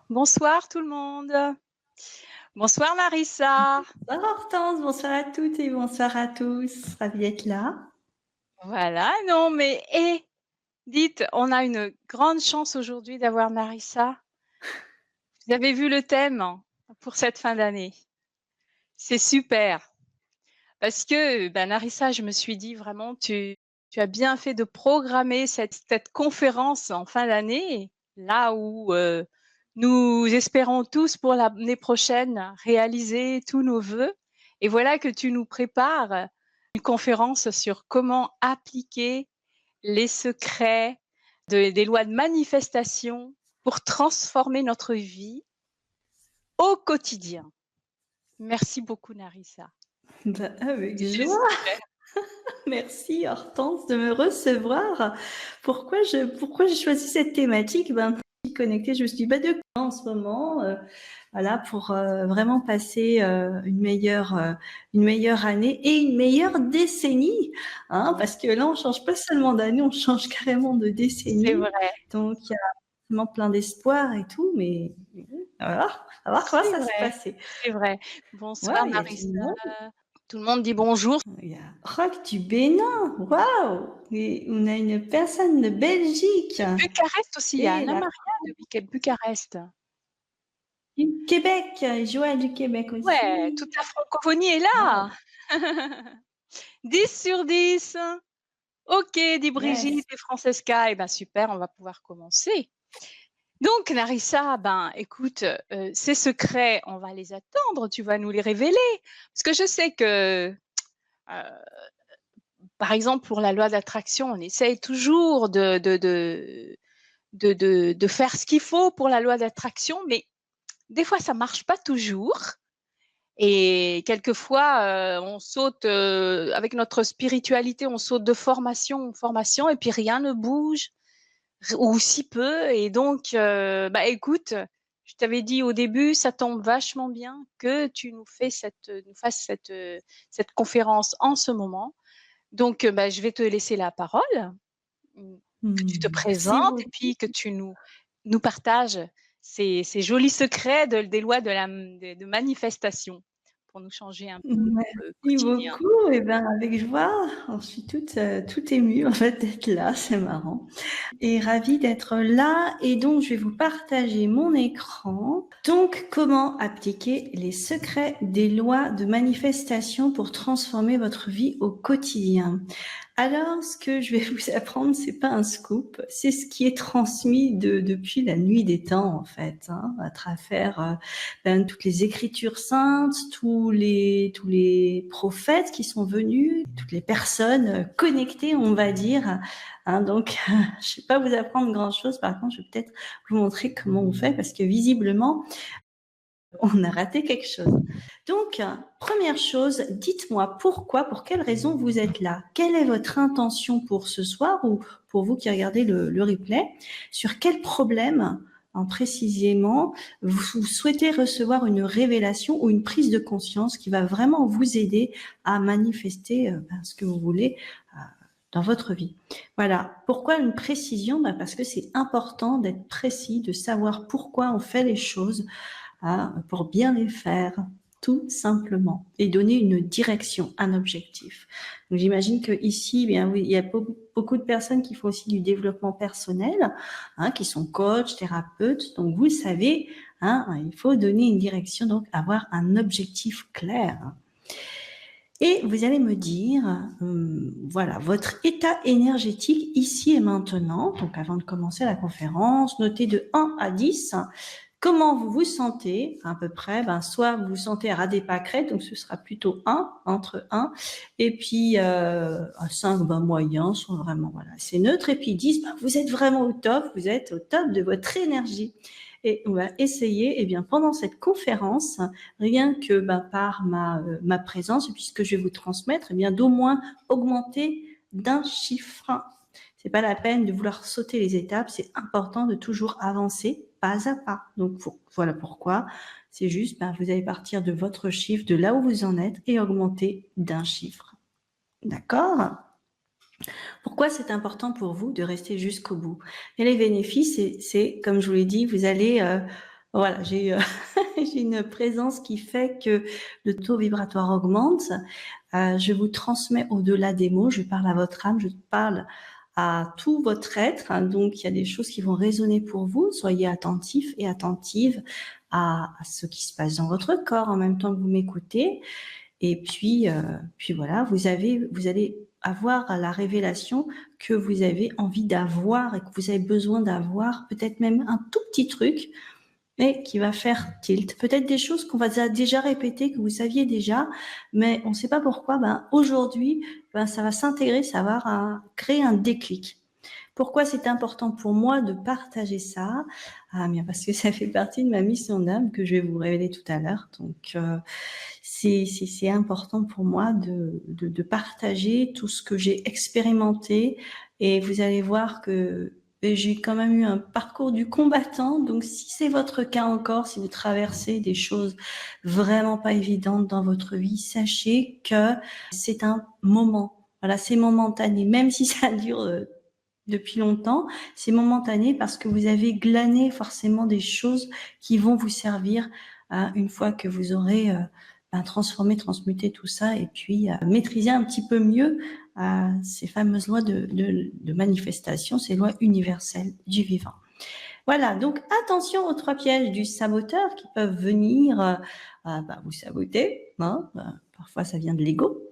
Bonsoir tout le monde. Bonsoir Narissa. Bonsoir Hortense, bonsoir à toutes et bonsoir à tous. Ravie d'être là. Voilà, non mais dites, on a une grande chance aujourd'hui d'avoir Narissa. Vous avez vu le thème pour cette fin d'année? C'est super parce que, Narissa, je me suis dit vraiment tu as bien fait de programmer cette conférence en fin d'année, là où, nous espérons tous pour l'année prochaine réaliser tous nos vœux et voilà que tu nous prépares une conférence sur comment appliquer les secrets des lois de manifestation pour transformer notre vie au quotidien. Merci beaucoup Narissa. Avec C'est joie. super. Merci Hortense de me recevoir. Pourquoi j'ai choisi cette thématique? Je suis connectée, je me suis dit, de quoi en ce moment, voilà, pour vraiment passer une meilleure année et une meilleure décennie, hein, parce que là, on change pas seulement d'année, on change carrément de C'est décennie. vrai, Donc, il y a vraiment plein d'espoir et tout, mais voilà, on va voir comment c'est ça se vrai, passer. c'est vrai. Waouh, Bonsoir il y a du Narissa. monde. Tout le monde dit bonjour. Il y a Rock du Bénin. Waouh! Et on a une personne de Belgique. De Bucarest aussi, il y a Et Anna la Maria de Bucarest. du Québec, Joël du Québec Ouais, aussi. toute la francophonie est Waouh! là. 10 sur 10. OK, dit Yes. Brigitte et Francesca. Eh ben super, on va pouvoir commencer. Donc Narissa, écoute, ces secrets, on va les attendre, tu vas nous les révéler. Parce que je sais que, par exemple, pour la loi d'attraction, on essaye toujours de faire ce qu'il faut pour la loi d'attraction, mais des fois ça marche pas toujours. Et quelquefois, on saute avec notre spiritualité, on saute de formation en formation et puis rien ne bouge ou si peu. Et donc, écoute, je t'avais dit au début, ça tombe vachement bien que tu nous fasses cette conférence en ce moment. Donc, je vais te laisser la parole, que tu te Merci présentes et beaucoup. puis que tu nous partages ces jolis secrets des lois de manifestation pour nous changer un peu le Merci quotidien. beaucoup. Et ben, avec joie. Je suis toute émue, en fait, d'être là. C'est marrant. Et ravie d'être là. Et donc, je vais vous partager mon écran. Donc, comment appliquer les secrets des lois de manifestation pour transformer votre vie au quotidien? Alors, ce que je vais vous apprendre, c'est pas un scoop, c'est ce qui est transmis depuis la nuit des temps, en fait, hein, à travers toutes les écritures saintes, tous les prophètes qui sont venus, toutes les personnes connectées, on va dire. Hein, donc, je vais pas vous apprendre grand-chose. Par contre, je vais peut-être vous montrer comment on fait, parce que visiblement, on a raté quelque chose. Donc, première chose, dites-moi pourquoi, pour quelle raison vous êtes là. Quelle est votre intention pour ce soir ou pour vous qui regardez le replay? Sur quel problème, précisément, vous souhaitez recevoir une révélation ou une prise de conscience qui va vraiment vous aider à manifester ce que vous voulez dans votre vie. Voilà. Pourquoi une précision? Parce que c'est important d'être précis, de savoir pourquoi on fait les choses, pour bien les faire, tout simplement, et donner une direction, un objectif. Donc, j'imagine que ici, bien oui, il y a beaucoup de personnes qui font aussi du développement personnel, qui sont coachs, thérapeutes. Donc, vous le savez, il faut donner une direction, donc avoir un objectif clair. Et vous allez me dire, voilà, votre état énergétique ici et maintenant. Donc, avant de commencer la conférence, notez de 1 à 10. Comment vous vous sentez à peu près? Soit vous vous sentez à ras des pâquerettes, donc ce sera plutôt 1, entre 1, et puis à 5, moyen, soit vraiment, voilà, c'est neutre, et puis 10, vous êtes vraiment au top, vous êtes au top de votre énergie. Et on va essayer, eh bien, pendant cette conférence, rien que par ma présence, puisque je vais vous transmettre, eh bien, d'au moins augmenter d'un chiffre. C'est pas la peine de vouloir sauter les étapes, c'est important de toujours avancer pas à pas. Donc voilà pourquoi. C'est juste, vous allez partir de votre chiffre, de là où vous en êtes, et augmenter d'un chiffre. D'accord? Pourquoi c'est important pour vous de rester jusqu'au bout? Et les bénéfices, c'est comme je vous l'ai dit, vous allez Voilà, j'ai j'ai une présence qui fait que le taux vibratoire augmente. Je vous transmets au-delà des mots, je parle à votre âme, je parle à tout votre être, hein, donc il y a des choses qui vont résonner pour vous. Soyez attentifs et attentives à ce qui se passe dans votre corps en même temps que vous m'écoutez. Et puis voilà, vous allez avoir la révélation que vous avez envie d'avoir et que vous avez besoin d'avoir, peut-être même un tout petit truc, mais qui va faire tilt. Peut-être des choses qu'on va déjà répéter, que vous saviez déjà, mais on ne sait pas pourquoi. Aujourd'hui, ça va s'intégrer, ça va créer un déclic. Pourquoi c'est important pour moi de partager ça? Ah, bien parce que ça fait partie de ma mission d'âme que je vais vous révéler tout à l'heure. Donc, c'est important pour moi de partager tout ce que j'ai expérimenté. Et vous allez voir que j'ai quand même eu un parcours du combattant. Donc, si c'est votre cas encore, si vous traversez des choses vraiment pas évidentes dans votre vie, sachez que c'est un moment. Voilà, c'est momentané. Même si ça dure depuis longtemps, c'est momentané parce que vous avez glané forcément des choses qui vont vous servir une fois que vous aurez transformé, transmuté tout ça et puis maîtrisé un petit peu mieux ces fameuses lois de manifestation, ces lois universelles du vivant. Voilà, donc attention aux 3 pièges du saboteur qui peuvent venir vous saboter. Hein, parfois, ça vient de l'ego.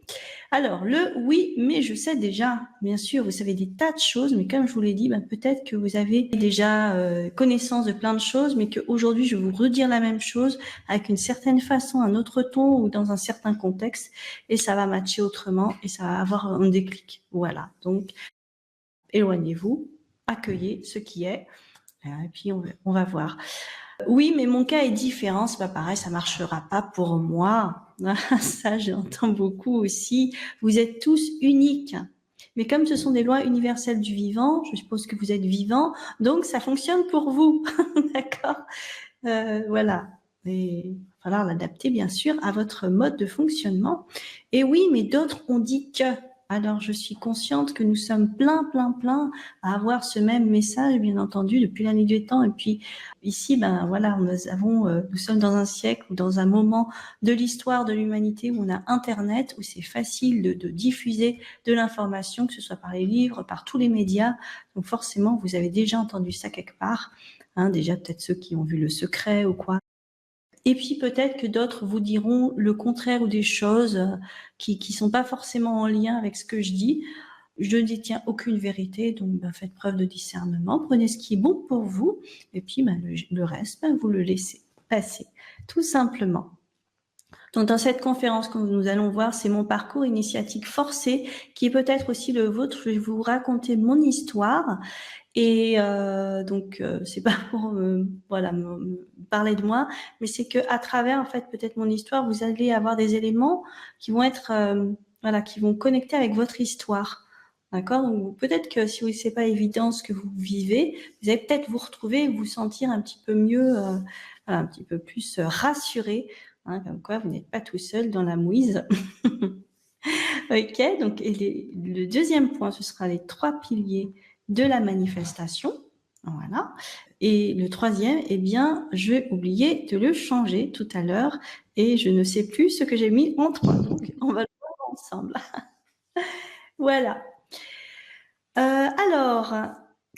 Alors, le oui, mais je sais déjà, bien sûr, vous savez des tas de choses, mais comme je vous l'ai dit, peut-être que vous avez déjà connaissance de plein de choses, mais qu'aujourd'hui, je vais vous redire la même chose avec une certaine façon, un autre ton ou dans un certain contexte, et ça va matcher autrement et ça va avoir un déclic. Voilà, donc éloignez-vous, accueillez ce qui est, et puis on va voir. Oui, mais mon cas est différent, c'est pas pareil, ça marchera pas pour moi. Ça, j'entends beaucoup aussi. Vous êtes tous uniques. Mais comme ce sont des lois universelles du vivant, je suppose que vous êtes vivant, donc ça fonctionne pour vous. D'accord? Voilà. Et il va falloir l'adapter, bien sûr, à votre mode de fonctionnement. Et oui, mais d'autres ont dit que. Alors, je suis consciente que nous sommes plein à avoir ce même message, bien entendu, depuis la nuit des temps. Et puis, ici, voilà, nous sommes dans un siècle ou dans un moment de l'histoire de l'humanité où on a Internet, où c'est facile de diffuser de l'information, que ce soit par les livres, par tous les médias. Donc, forcément, vous avez déjà entendu ça quelque part. Hein, déjà, peut-être ceux qui ont vu Le Secret ou quoi. Et puis peut-être que d'autres vous diront le contraire ou des choses qui sont pas forcément en lien avec ce que je dis. Je ne détiens aucune vérité, donc faites preuve de discernement, prenez ce qui est bon pour vous, et puis le reste, vous le laissez passer, tout simplement. Donc dans cette conférence que nous allons voir, c'est mon parcours initiatique forcé, qui est peut-être aussi le vôtre. Je vais vous raconter mon histoire. Et c'est pas pour me parler de moi, mais c'est que à travers en fait peut-être mon histoire, vous allez avoir des éléments qui vont être qui vont connecter avec votre histoire. D'accord? Donc peut-être que si c'est pas évident ce que vous vivez, vous allez peut-être vous retrouver et vous sentir un petit peu mieux, un petit peu plus rassuré, hein, comme quoi vous n'êtes pas tout seul dans la mouise. Ok, donc le deuxième point, ce sera les 3 piliers de la manifestation. Voilà. Et le troisième, eh bien, je vais oublier de le changer tout à l'heure et je ne sais plus ce que j'ai mis en 3. Donc, on va le voir ensemble. Voilà. Alors,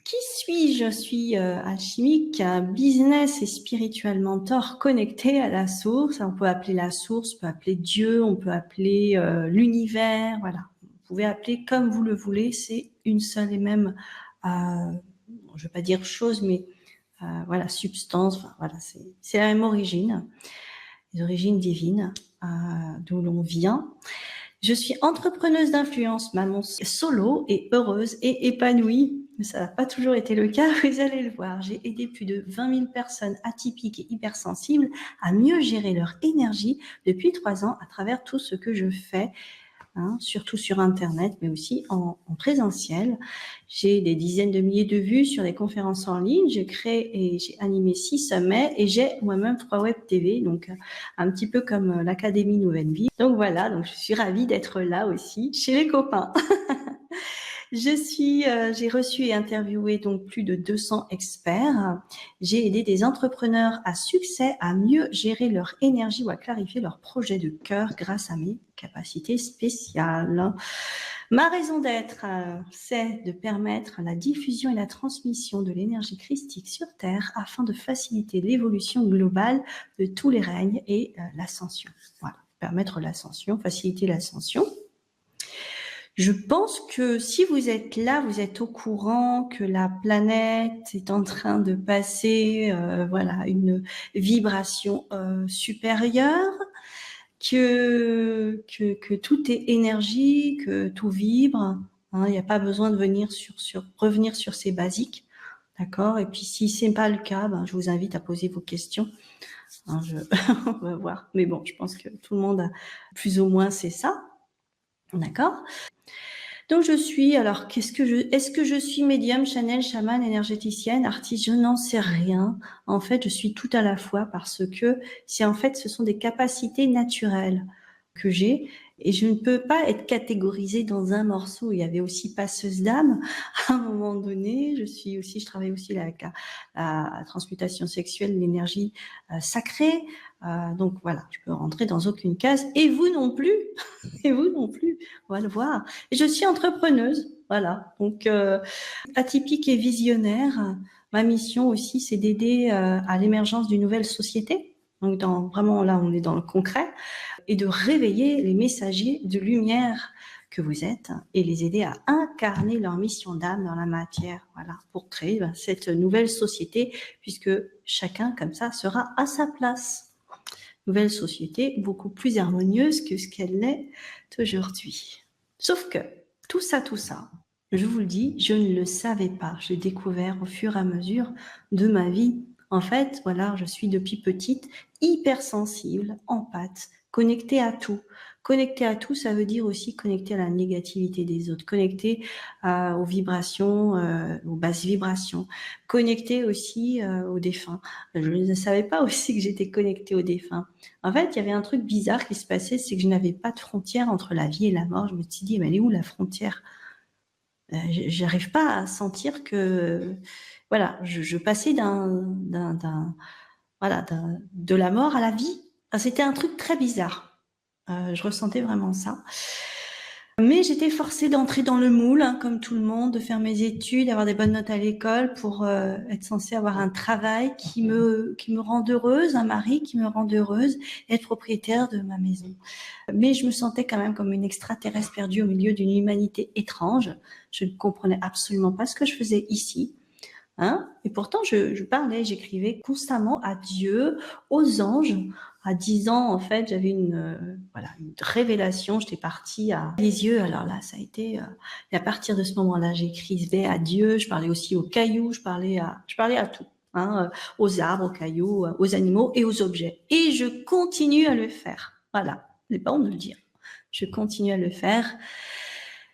qui suis-je? Je suis alchimique, business et spiritual mentor connecté à la source. On peut appeler la source, on peut appeler Dieu, on peut appeler l'univers. Voilà, vous pouvez appeler comme vous le voulez. C'est une seule et même, je ne veux pas dire chose, mais voilà, substance. Enfin, voilà, c'est la même origine, les origines divines d'où l'on vient. Je suis entrepreneuse d'influence, maman solo et heureuse et épanouie. Mais ça n'a pas toujours été le cas, vous allez le voir. J'ai aidé plus de 20 000 personnes atypiques et hypersensibles à mieux gérer leur énergie depuis 3 ans à travers tout ce que je fais, hein, surtout sur Internet, mais aussi en présentiel. J'ai des dizaines de milliers de vues sur des conférences en ligne. J'ai créé et j'ai animé 6 sommets et j'ai moi-même 3 web TV, donc un petit peu comme l'Académie Nouvelle Vie. Donc voilà, donc je suis ravie d'être là aussi chez les copains. J'ai reçu et interviewé donc plus de 200 experts. J'ai aidé des entrepreneurs à succès à mieux gérer leur énergie ou à clarifier leurs projets de cœur grâce à mes capacités spéciales. Ma raison d'être, c'est de permettre la diffusion et la transmission de l'énergie christique sur Terre afin de faciliter l'évolution globale de tous les règnes et l'ascension. Voilà, permettre l'ascension, faciliter l'ascension. Je pense que si vous êtes là, vous êtes au courant que la planète est en train de passer voilà, une vibration supérieure, que tout est énergie, que tout vibre. Hein, il n'y a pas besoin de revenir sur ces basiques. D'accord. Et puis si c'est pas le cas, ben, je vous invite à poser vos questions. Hein, on va voir. Mais bon, je pense que tout le monde a plus ou moins c'est ça. D'accord. Donc est-ce que je suis médium, channel, chaman, énergéticienne, artiste? Je n'en sais rien. En fait, je suis tout à la fois parce que ce sont des capacités naturelles que j'ai et je ne peux pas être catégorisée dans un morceau. Il y avait aussi passeuse d'âme à un moment donné. Je travaille aussi avec la transmutation sexuelle, l'énergie sacrée. Donc voilà, je peux rentrer dans aucune case. Et vous non plus. Et vous non plus. On va le voir. Et je suis entrepreneuse. Voilà. Donc atypique et visionnaire. Ma mission aussi, c'est d'aider à l'émergence d'une nouvelle société. Donc vraiment là, on est dans le concret et de réveiller les messagers de lumière que vous êtes et les aider à incarner leur mission d'âme dans la matière, voilà, pour créer cette nouvelle société, puisque chacun comme ça sera à sa place. Nouvelle société beaucoup plus harmonieuse que ce qu'elle est aujourd'hui. Sauf que tout ça, je vous le dis, je ne le savais pas. J'ai découvert au fur et à mesure de ma vie. En fait, voilà, je suis depuis petite hypersensible, empathe, connectée à tout. Connectée à tout, ça veut dire aussi connectée à la négativité des autres, connectée aux vibrations, aux basses vibrations, connectée aussi aux défunts. Je ne savais pas aussi que j'étais connectée aux défunts. En fait, il y avait un truc bizarre qui se passait, c'est que je n'avais pas de frontière entre la vie et la mort. Je me suis dit, mais elle est où la frontière? J'arrive pas à sentir que, voilà, je passais de la mort à la vie. Enfin, c'était un truc très bizarre. Je ressentais vraiment ça. Mais j'étais forcée d'entrer dans le moule, hein, comme tout le monde, de faire mes études, avoir des bonnes notes à l'école pour être censée avoir un travail qui me rende heureuse, un mari qui me rende heureuse, et être propriétaire de ma maison. Mais je me sentais quand même comme une extraterrestre perdue au milieu d'une humanité étrange. Je ne comprenais absolument pas ce que je faisais ici. Hein, et pourtant, je parlais, j'écrivais constamment à Dieu, aux anges. À 10 ans, en fait, j'avais une révélation. J'étais partie à les yeux. Alors là, ça a été. Et à partir de ce moment-là, j'écrivais à Dieu. Je parlais aussi aux cailloux. Je parlais à tout. Hein, aux arbres, aux cailloux, aux animaux et aux objets. Et je continue à le faire. Voilà, c'est pas honte de le dire. Je continue à le faire.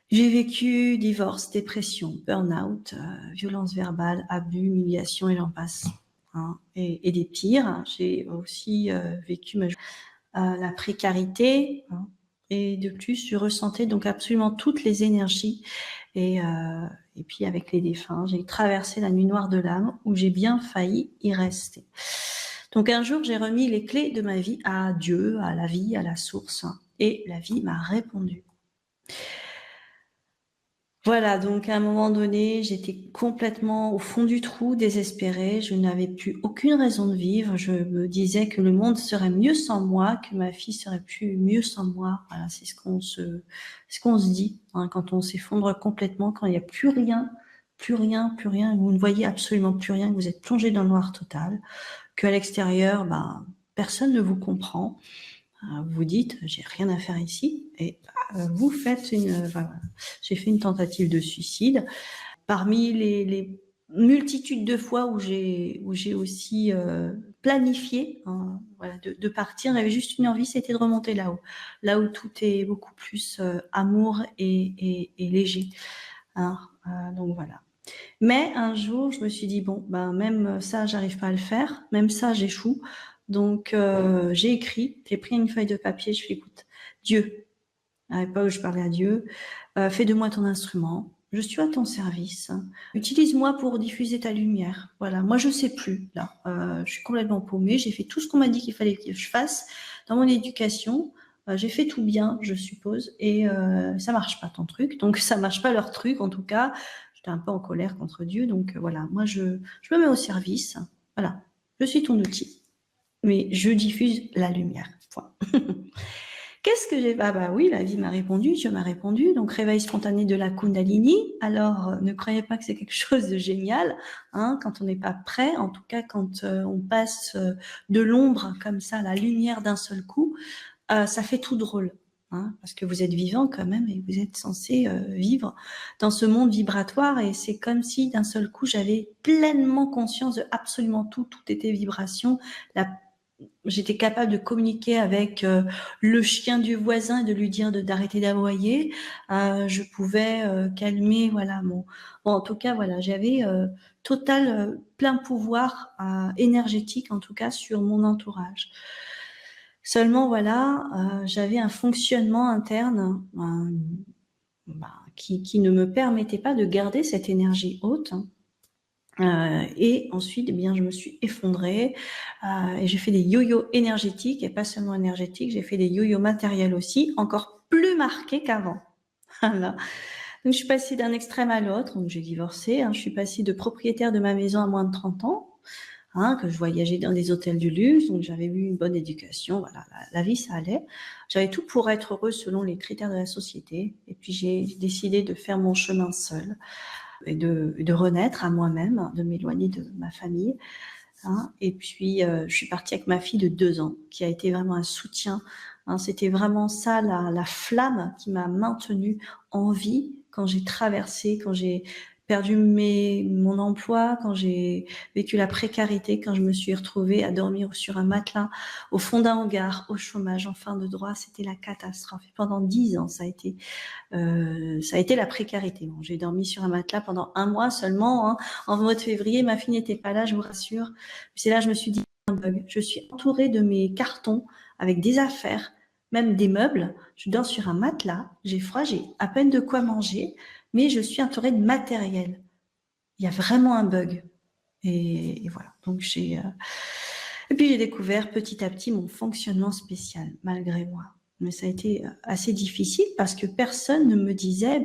J'ai vécu divorce, dépression, burn-out, violence verbale, abus, humiliation et j'en passe. Hein, et des pires. J'ai aussi vécu la précarité. Hein, et de plus, je ressentais donc absolument toutes les énergies. Et puis avec les défunts, j'ai traversé la nuit noire de l'âme où j'ai bien failli y rester. Donc un jour, j'ai remis les clés de ma vie à Dieu, à la vie, à la source. Et la vie m'a répondu. Voilà, donc à un moment donné, j'étais complètement au fond du trou, désespérée. Je n'avais plus aucune raison de vivre. Je me disais que le monde serait mieux sans moi, que ma fille serait plus mieux sans moi. Voilà, c'est ce qu'on se dit hein, quand on s'effondre complètement, quand il n'y a plus rien, vous ne voyez absolument plus rien, que vous êtes plongé dans le noir total, qu'à l'extérieur, personne ne vous comprend. Vous vous dites, j'ai rien à faire ici, et vous faites j'ai fait une tentative de suicide. Parmi les multitudes de fois où j'ai aussi planifié de partir, j'avais juste une envie, c'était de remonter là où tout est beaucoup plus amour et léger. Hein, donc voilà. Mais un jour, je me suis dit, bon, même ça, j'arrive pas à le faire, même ça, j'échoue. Donc, j'ai écrit, j'ai pris une feuille de papier, je fais, écoute, Dieu, à l'époque, je parlais à Dieu, fais de moi ton instrument, je suis à ton service. Utilise-moi pour diffuser ta lumière. Voilà, moi je sais plus là. Je suis complètement paumée. J'ai fait tout ce qu'on m'a dit qu'il fallait que je fasse dans mon éducation. J'ai fait tout bien, je suppose, et ça marche pas ton truc. Donc ça marche pas leur truc, en tout cas. J'étais un peu en colère contre Dieu, donc voilà. Moi je me mets au service. Voilà, je suis ton outil, mais je diffuse la lumière. Point. Qu'est-ce que j'ai... Ah bah oui, la vie m'a répondu, Dieu m'a répondu. Donc, réveil spontané de la Kundalini. Alors, ne croyez pas que c'est quelque chose de génial, hein, quand on n'est pas prêt. En tout cas, quand on passe de l'ombre comme ça à la lumière d'un seul coup, ça fait tout drôle. Hein, parce que vous êtes vivant quand même et vous êtes censé vivre dans ce monde vibratoire. Et c'est comme si d'un seul coup, j'avais pleinement conscience de absolument tout. Tout était vibration. J'étais capable de communiquer avec le chien du voisin et de lui dire d'arrêter d'aboyer. Je pouvais calmer, voilà. Bon, en tout cas, voilà, j'avais total plein pouvoir énergétique, en tout cas, sur mon entourage. Seulement, voilà, j'avais un fonctionnement interne qui ne me permettait pas de garder cette énergie haute. Et ensuite, eh bien, je me suis effondrée et j'ai fait des yo-yo énergétiques, et pas seulement énergétiques, j'ai fait des yo-yo matériels aussi, encore plus marqués qu'avant. Voilà. Donc, je suis passée d'un extrême à l'autre. Donc, j'ai divorcé. Hein, je suis passée de propriétaire de ma maison à moins de 30 ans, hein, que je voyageais dans des hôtels du luxe. Donc, j'avais eu une bonne éducation. Voilà, la vie, ça allait. J'avais tout pour être heureuse selon les critères de la société. Et puis, j'ai décidé de faire mon chemin seule et de renaître à moi-même, de m'éloigner de ma famille. Hein. Et puis, je suis partie avec ma fille de 2 ans, qui a été vraiment un soutien. Hein. C'était vraiment ça, la flamme qui m'a maintenue en vie quand j'ai traversé, quand j'ai perdu mon emploi, quand j'ai vécu la précarité, quand je me suis retrouvée à dormir sur un matelas, au fond d'un hangar, au chômage, en fin de droit. C'était la catastrophe. Et pendant 10 ans, ça a été la précarité. Bon, j'ai dormi sur un matelas pendant 1 mois seulement. Hein. En mois de février, ma fille n'était pas là, je vous rassure. C'est là que je me suis dit, un bug. Je suis entourée de mes cartons avec des affaires, même des meubles. Je dors sur un matelas, j'ai froid, j'ai à peine de quoi manger, mais je suis entourée de matériel. Il y a vraiment un bug. Et voilà. Donc et puis j'ai découvert petit à petit mon fonctionnement spécial, malgré moi. Mais ça a été assez difficile parce que personne ne me disait,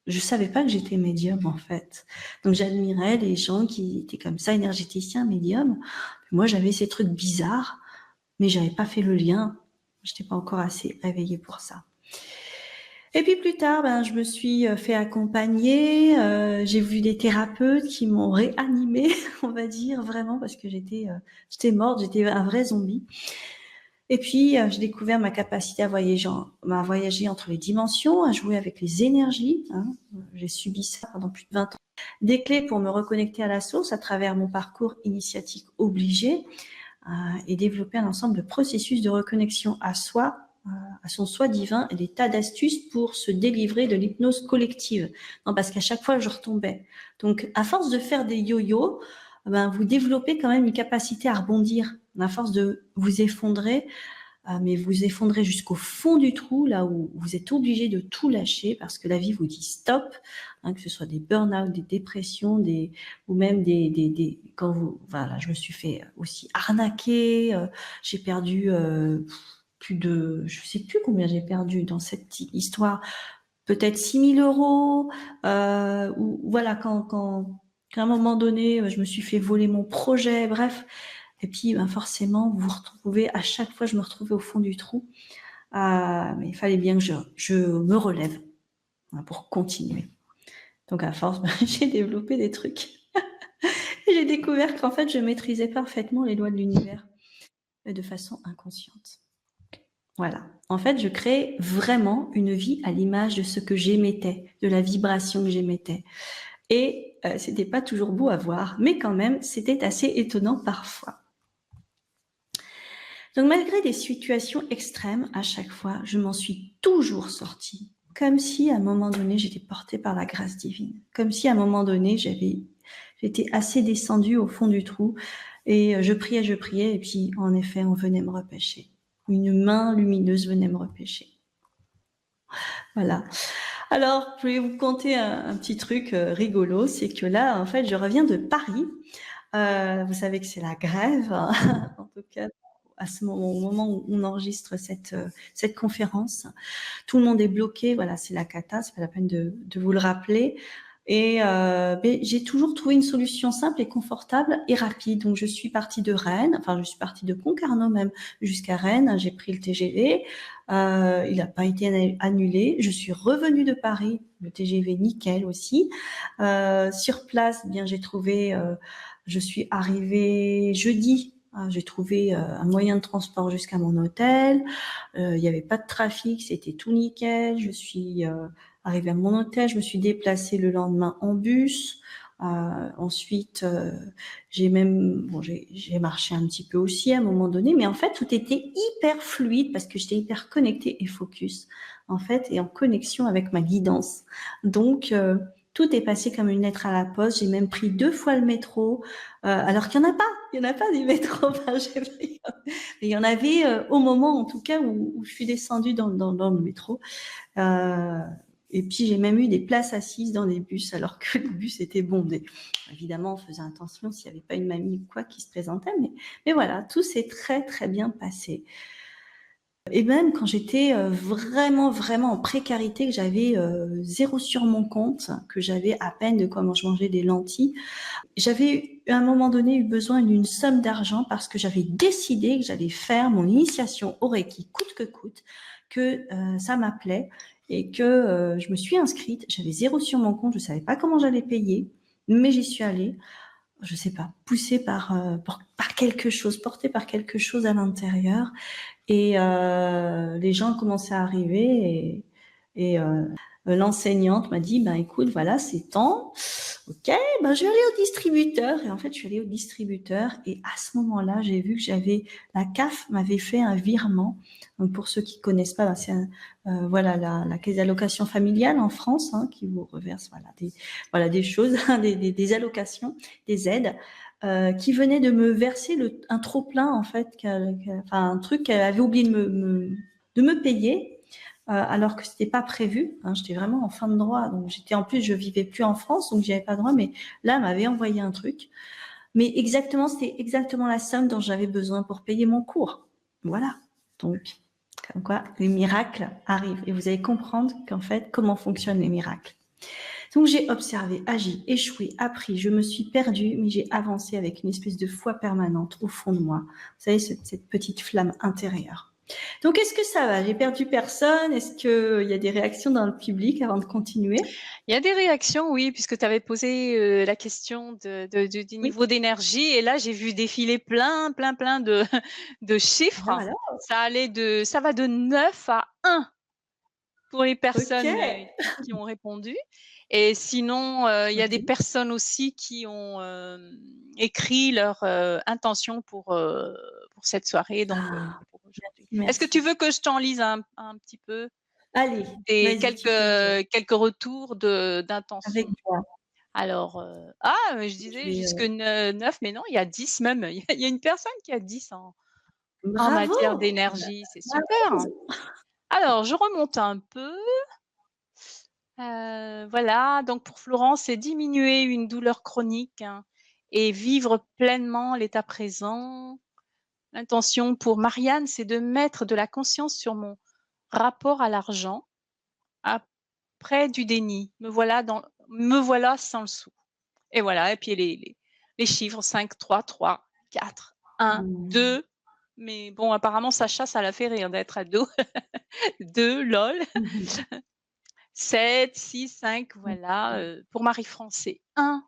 je savais pas que j'étais médium en fait. Donc j'admirais les gens qui étaient comme ça, énergéticiens, médiums. Moi j'avais ces trucs bizarres, mais j'avais pas fait le lien. Je n'étais pas encore assez réveillée pour ça. Et puis plus tard, je me suis fait accompagner. J'ai vu des thérapeutes qui m'ont réanimée, on va dire vraiment, parce que j'étais morte, j'étais un vrai zombie. Et puis, j'ai découvert ma capacité à voyager entre les dimensions, à jouer avec les énergies. Hein. J'ai subi ça pendant plus de 20 ans. Des clés pour me reconnecter à la source à travers mon parcours initiatique obligé et développer un ensemble de processus de reconnexion à soi, à son soi divin, et des tas d'astuces pour se délivrer de l'hypnose collective. Non, parce qu'à chaque fois, je retombais. Donc, à force de faire des yo-yo, vous développez quand même une capacité à rebondir. À force de vous effondrer, mais vous effondrez jusqu'au fond du trou, là où vous êtes obligé de tout lâcher parce que la vie vous dit stop, hein, que ce soit des burn-out, des dépressions, ou même voilà, je me suis fait aussi arnaquer, j'ai perdu je sais plus combien j'ai perdu dans cette histoire, peut-être 6 000 €, ou voilà, qu'à un moment donné, je me suis fait voler mon projet, bref. Et puis, forcément, vous vous retrouvez, à chaque fois, je me retrouvais au fond du trou. Mais il fallait bien que je me relève, hein, pour continuer. Donc, à force, j'ai développé des trucs. Et j'ai découvert qu'en fait, je maîtrisais parfaitement les lois de l'univers, mais de façon inconsciente. Voilà. En fait, je crée vraiment une vie à l'image de ce que j'émettais, de la vibration que j'émettais. Et c'était pas toujours beau à voir, mais quand même, c'était assez étonnant parfois. Donc malgré des situations extrêmes, à chaque fois, je m'en suis toujours sortie. Comme si à un moment donné, j'étais portée par la grâce divine. Comme si à un moment donné, j'étais assez descendue au fond du trou. Et je priais, et puis en effet, on venait me repêcher. Une main lumineuse venait me repêcher. Voilà. Alors, je voulais vous conter un petit truc rigolo, c'est que là, en fait, je reviens de Paris. Vous savez que c'est la grève, hein, en tout cas à ce moment, au moment où on enregistre cette conférence. Tout le monde est bloqué, voilà, c'est la cata, c'est pas la peine de vous le rappeler. Et ben, j'ai toujours trouvé une solution simple et confortable et rapide. Donc je suis partie de Rennes, enfin je suis partie de Concarneau même jusqu'à Rennes. J'ai pris le TGV, il n'a pas été annulé. Je suis revenue de Paris, le TGV nickel aussi. Sur place, bien j'ai trouvé, je suis arrivée jeudi. J'ai trouvé un moyen de transport jusqu'à mon hôtel. Il n'y avait pas de trafic, c'était tout nickel. Je suis arrivée à mon hôtel, je me suis déplacée le lendemain en bus. Ensuite, j'ai marché un petit peu aussi à un moment donné, mais en fait, tout était hyper fluide parce que j'étais hyper connectée et focus, en fait, et en connexion avec ma guidance. Donc, tout est passé comme une lettre à la poste. J'ai même pris 2 fois le métro, alors qu'il n'y en a pas. Il n'y en a pas des métros. Enfin, il y en avait au moment, en tout cas, où je suis descendue dans le métro. Euh, et puis, j'ai même eu des places assises dans des bus, alors que le bus était bondé. Évidemment, on faisait attention s'il n'y avait pas une mamie ou quoi qui se présentait. Mais voilà, tout s'est très, très bien passé. Et même quand j'étais vraiment, vraiment en précarité, que j'avais 0 sur mon compte, que j'avais à peine de quoi je mangeais des lentilles, j'avais à un moment donné eu besoin d'une somme d'argent parce que j'avais décidé que j'allais faire mon initiation au Reiki coûte que coûte, que ça m'appelait et que je me suis inscrite. J'avais 0 sur mon compte, je savais pas comment j'allais payer, mais j'y suis allée. Je sais pas, poussée par quelque chose, portée par quelque chose à l'intérieur. Et les gens commençaient à arriver et l'enseignante m'a dit, ben écoute, voilà, c'est temps. Ok, ben je vais aller au distributeur. Et en fait, je suis allée au distributeur et à ce moment-là, j'ai vu que la CAF m'avait fait un virement. Donc pour ceux qui connaissent pas, ben, c'est voilà la caisse d'allocation familiale en France, hein, qui vous reverse voilà des choses, des allocations, des aides qui venait de me verser un trop plein en fait, enfin un truc qu'elle avait oublié de me payer. Alors que c'était pas prévu, hein, j'étais vraiment en fin de droit, donc en plus je vivais plus en France, donc j'avais pas droit, mais là elle m'avait envoyé un truc, mais c'était exactement la somme dont j'avais besoin pour payer mon cours, voilà. Donc comme quoi les miracles arrivent et vous allez comprendre qu'en fait comment fonctionnent les miracles. Donc j'ai observé, agi, échoué, appris, je me suis perdue, mais j'ai avancé avec une espèce de foi permanente au fond de moi. Vous savez, cette petite flamme intérieure. Donc est-ce que ça va? J'ai perdu personne? Est-ce qu'il y a des réactions dans le public avant de continuer? Il y a des réactions, oui, puisque tu avais posé la question du Oui. niveau d'énergie. Et là, j'ai vu défiler plein de, de chiffres. Ah, voilà. Ça va de 9 à 1 pour les Ok. personnes qui ont répondu. Et sinon, il y a des Ok. personnes aussi qui ont écrit leur intention pour cette soirée, donc Ah, pour aujourd'hui. Est-ce que tu merci. veux que je t'en lise un petit peu Allez, des vas-y, tu peux. quelques retours Avec d'intention? toi. Alors, je Je disais vais. jusque 9, mais non, il y a 10 même. Il y a une personne qui a 10 en Bravo. matière Ah bah, d'énergie, c'est super. bravo. Alors, je remonte un peu. Voilà, donc pour Florence, c'est diminuer une douleur chronique, hein, et vivre pleinement l'état présent. L'intention pour Marianne, c'est de mettre de la conscience sur mon rapport à l'argent après du déni. Me voilà sans le sou. Et voilà, et puis les chiffres 5, 3, 3, 4, 1, Mmh. 2. Mais bon, apparemment, Sacha, ça l'a fait rire d'être ado. 2, lol. Mhm. 7, 6, 5, voilà. Pour Marie-France, c'est 1.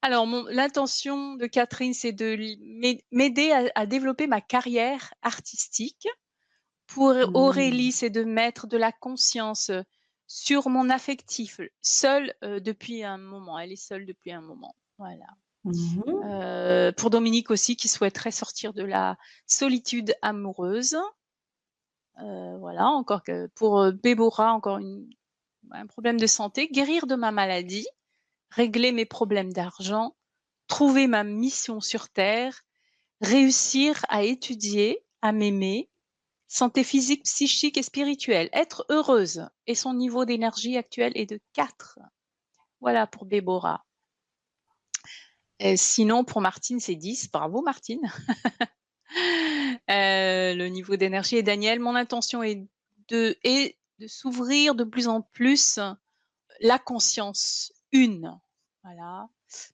Alors, l'intention de Catherine, c'est de m'aider à développer ma carrière artistique. Pour Mmh. Aurélie, c'est de mettre de la conscience sur mon affectif, seule depuis un moment. Elle est seule depuis un moment. Voilà. Mhm. Pour Dominique aussi, qui souhaiterait sortir de la solitude amoureuse. Voilà, encore que pour Bébora, encore un problème de santé, guérir de ma maladie, régler mes problèmes d'argent, trouver ma mission sur terre, réussir à étudier, à m'aimer, Santé physique, psychique et spirituelle. Être heureuse et son niveau d'énergie actuel est de 4. Voilà pour Déborah. Et sinon pour Martine, c'est 10. Bravo Martine. Le niveau d'énergie et Daniel, mon intention est de s'ouvrir de plus en plus la conscience une. Voilà.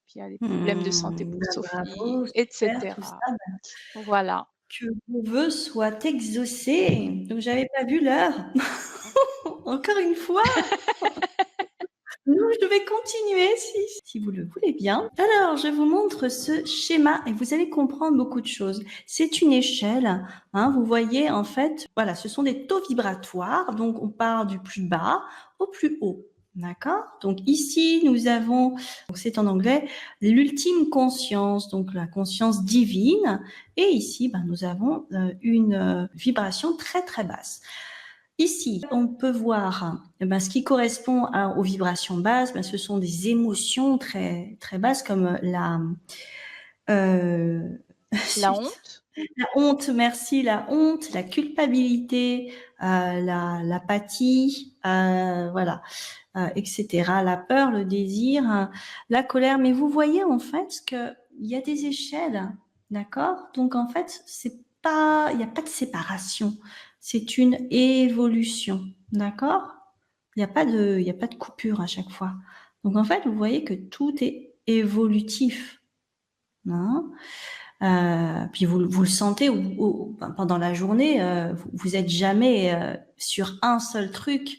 Puis il y a des problèmes de santé pour Sophie Bravo, et super, tout cetera. ça. Voilà. Que vos vœux soient exaucés. Donc, j'avais pas vu l'heure. Encore une fois. Non, je vais continuer si vous le voulez bien. Alors, je vous montre ce schéma et vous allez comprendre beaucoup de choses. C'est une échelle. Hein, vous voyez, en fait, voilà, ce sont des taux vibratoires. Donc, on part du plus bas au plus haut. D'accord? Donc, ici, nous avons, donc c'est en anglais, l'ultime conscience, donc la conscience divine. Et ici, ben, nous avons une vibration très, très basse. Ici, on peut voir ce qui correspond aux vibrations basses, ce sont des émotions très, très basses comme euh, La honte? la honte, merci, la honte, la culpabilité, l'apathie, voilà, etc. La peur, le désir, la colère. Mais vous voyez en fait qu'il y a des échelles, d'accord? Donc en fait, il n'y a pas de séparation. C'est une évolution, d'accord? Il y a pas de coupure à chaque fois. Donc en fait, vous voyez que tout est évolutif, hein. Puis vous le sentez pendant la journée, vous êtes jamais sur un seul truc.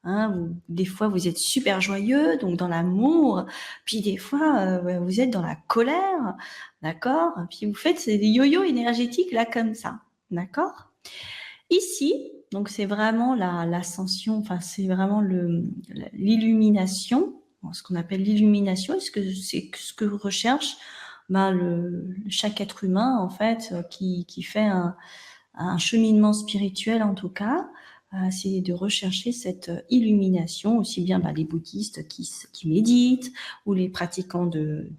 Hein, des fois, vous êtes super joyeux, donc dans l'amour. Puis des fois, vous êtes dans la colère, d'accord? Puis vous faites des yo-yo énergétiques là comme ça, d'accord? Ici, donc c'est vraiment l'ascension. Enfin, c'est vraiment l'illumination, ce qu'on appelle l'illumination. Est-ce que c'est ce que recherche chaque être humain en fait qui fait un cheminement spirituel en tout cas, c'est de rechercher cette illumination, aussi bien les bouddhistes qui méditent ou les pratiquants de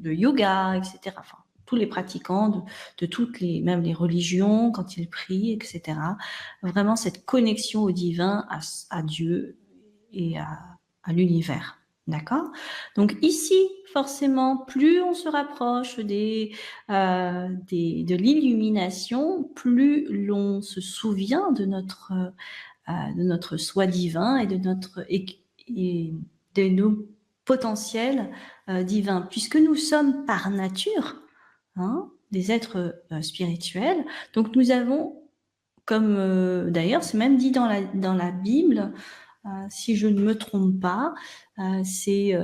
yoga, etc. Enfin, tous les pratiquants de même les religions quand ils prient, etc. Vraiment cette connexion au divin, à Dieu et à l'univers. D'accord? Donc ici, forcément, plus on se rapproche de l'illumination, plus l'on se souvient de notre soi divin et et de nos potentiels divins, puisque nous sommes par nature des êtres spirituels. Donc nous avons, comme d'ailleurs c'est même dit dans la Bible, si je ne me trompe pas, c'est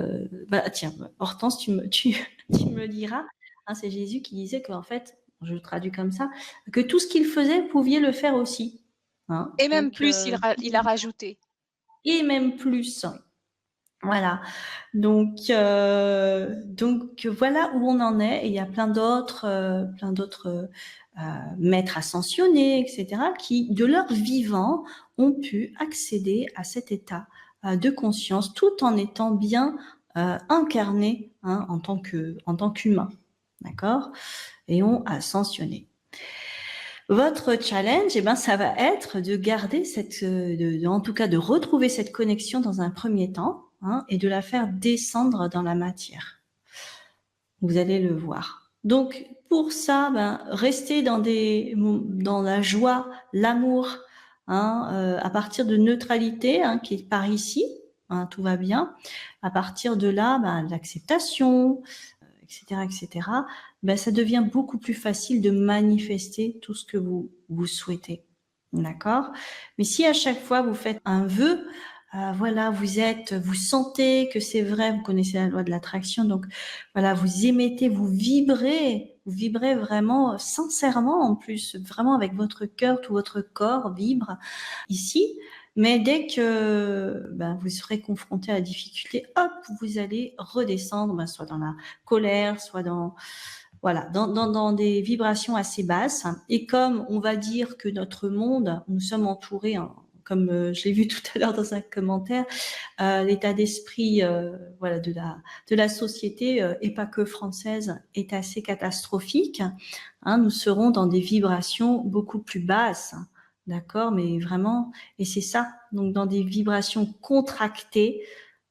tiens, Hortense, tu me diras, hein, c'est Jésus qui disait qu'en fait, je le traduis comme ça, que tout ce qu'il faisait, vous pouviez le faire aussi. Hein, Et même donc, plus, il a rajouté. et même plus. Voilà. Donc voilà où on en est. Et il y a plein d'autres maîtres ascensionnés, etc., qui, de leur vivant, ont pu accéder à cet état de conscience, tout en étant bien incarnés en tant qu'humains, d'accord, et ont ascensionné. Votre challenge, ça va être de garder en tout cas de retrouver cette connexion dans un premier temps, et de la faire descendre dans la matière. Vous allez le voir. Donc pour ça, restez dans la joie, l'amour, à partir de neutralité, qui est par ici, tout va bien. À partir de là, l'acceptation, etc., etc., ça devient beaucoup plus facile de manifester tout ce que vous souhaitez. D'accord? Mais si à chaque fois vous faites un vœu, voilà, vous sentez que c'est vrai, vous connaissez la loi de l'attraction, donc voilà, vous émettez, vous vibrez vraiment sincèrement en plus, vraiment avec votre cœur, tout votre corps vibre ici. Mais dès que vous serez confronté à la difficulté, hop, vous allez redescendre, soit dans la colère, soit dans des vibrations assez basses. Et comme on va dire que notre monde, nous sommes entourés, comme je l'ai vu tout à l'heure dans un commentaire, l'état d'esprit de la société, et pas que française, est assez catastrophique. Nous serons dans des vibrations beaucoup plus basses. d'accord, mais vraiment, et c'est ça, donc dans des vibrations contractées,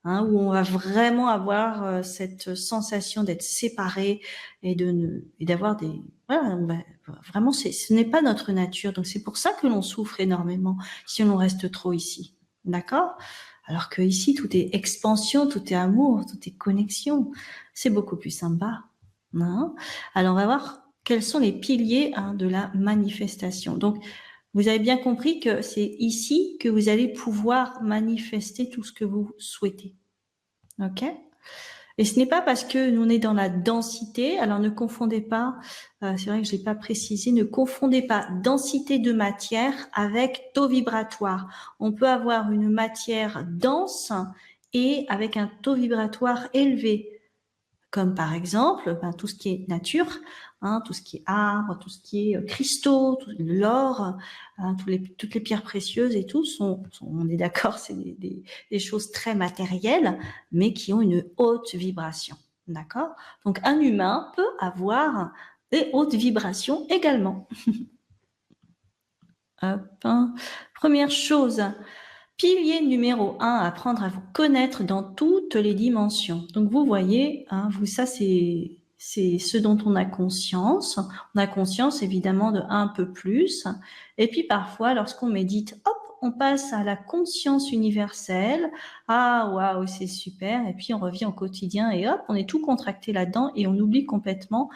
hein, où on va vraiment avoir cette sensation d'être séparé et d'avoir des, voilà, vraiment, ce n'est pas notre nature, donc c'est pour ça que l'on souffre énormément si on reste trop ici, d'accord? Alors que ici, tout est expansion, tout est amour, tout est connexion, c'est beaucoup plus sympa, hein. Alors on va voir quels sont les piliers, hein, de la manifestation. Donc vous avez bien compris que c'est ici que vous allez pouvoir manifester tout ce que vous souhaitez. OK? Et ce n'est pas parce que nous on est dans la densité, alors ne confondez pas, c'est vrai que je l'ai pas précisé, ne confondez pas densité de matière avec taux vibratoire. On peut avoir une matière dense et avec un taux vibratoire élevé, comme par exemple tout ce qui est nature, hein, tout ce qui est arbre, tout ce qui est cristaux, l'or, hein, toutes les pierres précieuses et tout on est d'accord, c'est des choses très matérielles, mais qui ont une haute vibration, d'accord? Donc un humain peut avoir des hautes vibrations également. Hop, hein. Première chose, pilier numéro 1, apprendre à vous connaître dans toutes les dimensions. Donc vous voyez, hein, ça c'est ce dont on a conscience. On a conscience évidemment de un peu plus. Et puis parfois, lorsqu'on médite, hop, on passe à la conscience universelle. Ah waouh, c'est super. Et puis on revient au quotidien et hop, on est tout contracté là-dedans et on oublie complètement.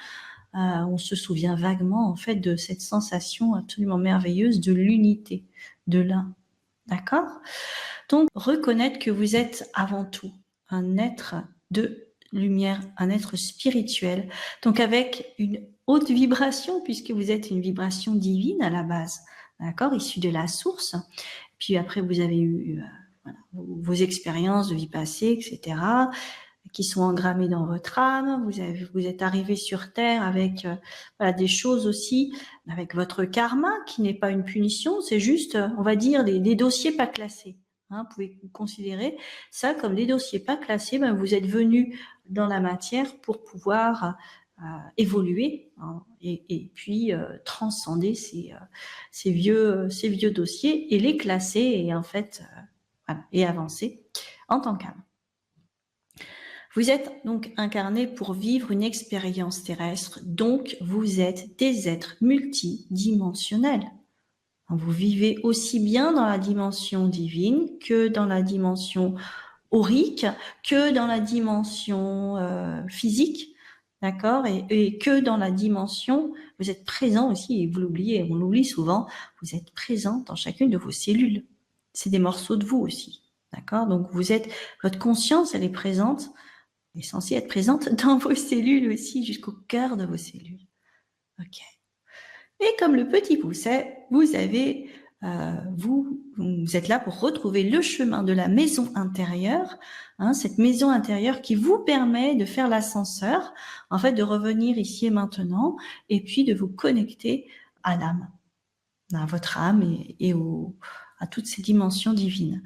On se souvient vaguement en fait de cette sensation absolument merveilleuse de l'unité, de l'un. D'accord? Donc, reconnaître que vous êtes avant tout un être de lumière, un être spirituel, donc avec une haute vibration, puisque vous êtes une vibration divine à la base, d'accord, issue de la source. Puis après, vous avez eu voilà, vos expériences de vie passée, etc., qui sont engrammées dans votre âme. Vous êtes arrivé sur Terre avec voilà, des choses aussi, avec votre karma, qui n'est pas une punition, c'est juste, on va dire, des dossiers pas classés. Hein, vous pouvez considérer ça comme des dossiers pas classés. Ben, vous êtes venu dans la matière pour pouvoir évoluer, hein, et puis transcender ces vieux dossiers et les classer et en fait voilà, et avancer en tant qu'âme. Vous êtes donc incarné pour vivre une expérience terrestre, donc vous êtes des êtres multidimensionnels. Vous vivez aussi bien dans la dimension divine que dans la dimension aurique, que dans la dimension physique, d'accord, et que dans la dimension, vous êtes présent aussi, et vous l'oubliez, on l'oublie souvent, vous êtes présent dans chacune de vos cellules. C'est des morceaux de vous aussi, d'accord. Donc votre conscience, elle est présente, est censée être présente dans vos cellules aussi, jusqu'au cœur de vos cellules. Ok. Et comme le petit pousset, vous avez, vous êtes là pour retrouver le chemin de la maison intérieure, hein, cette maison intérieure qui vous permet de faire l'ascenseur, en fait, de revenir ici et maintenant, et puis de vous connecter à l'âme, à votre âme et à toutes ces dimensions divines.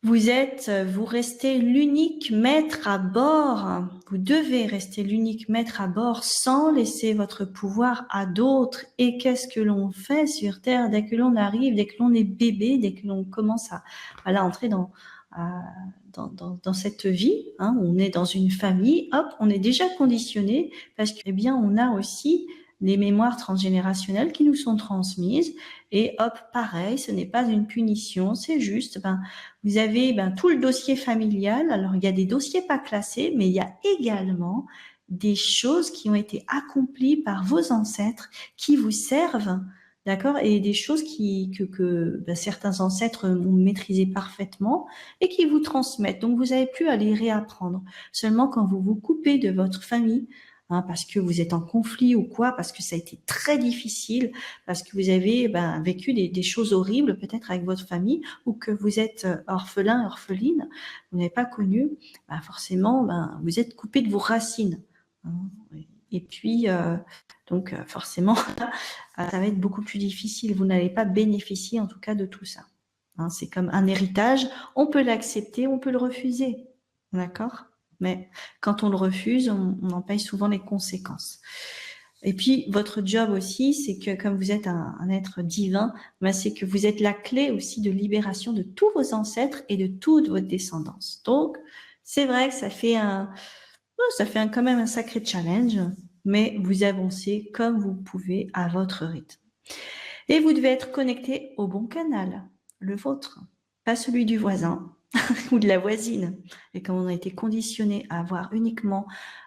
Vous restez l'unique maître à bord. Vous devez rester l'unique maître à bord sans laisser votre pouvoir à d'autres. Et qu'est-ce que l'on fait sur Terre dès que l'on arrive, dès que l'on est bébé, dès que l'on commence à entrer dans cette vie, hein, on est dans une famille, hop, on est déjà conditionné parce que, eh bien, on a aussi les mémoires transgénérationnelles qui nous sont transmises. Et hop, pareil, ce n'est pas une punition, c'est juste, vous avez tout le dossier familial. Alors, il y a des dossiers pas classés, mais il y a également des choses qui ont été accomplies par vos ancêtres qui vous servent, d'accord, et des choses que certains ancêtres ont maîtrisé parfaitement et qui vous transmettent. Donc, vous n'avez plus à les réapprendre. Seulement quand vous vous coupez de votre famille, hein, parce que vous êtes en conflit ou quoi, parce que ça a été très difficile, parce que vous avez vécu des choses horribles peut-être avec votre famille, ou que vous êtes orphelin, orpheline, vous n'avez pas connu, forcément vous êtes coupé de vos racines. Hein. Et puis donc forcément ça va être beaucoup plus difficile, vous n'allez pas bénéficier en tout cas de tout ça. Hein, c'est comme un héritage, on peut l'accepter, on peut le refuser, d'accord ? Mais quand on le refuse, on en paye souvent les conséquences. Et puis, votre job aussi, c'est que comme vous êtes un être divin, ben, c'est que vous êtes la clé aussi de libération de tous vos ancêtres et de toute votre descendance. Donc, c'est vrai que quand même un sacré challenge, mais vous avancez comme vous pouvez à votre rythme. Et vous devez être connecté au bon canal, le vôtre, pas celui du voisin ou de la voisine. Et comme on a été conditionné à voir uniquement,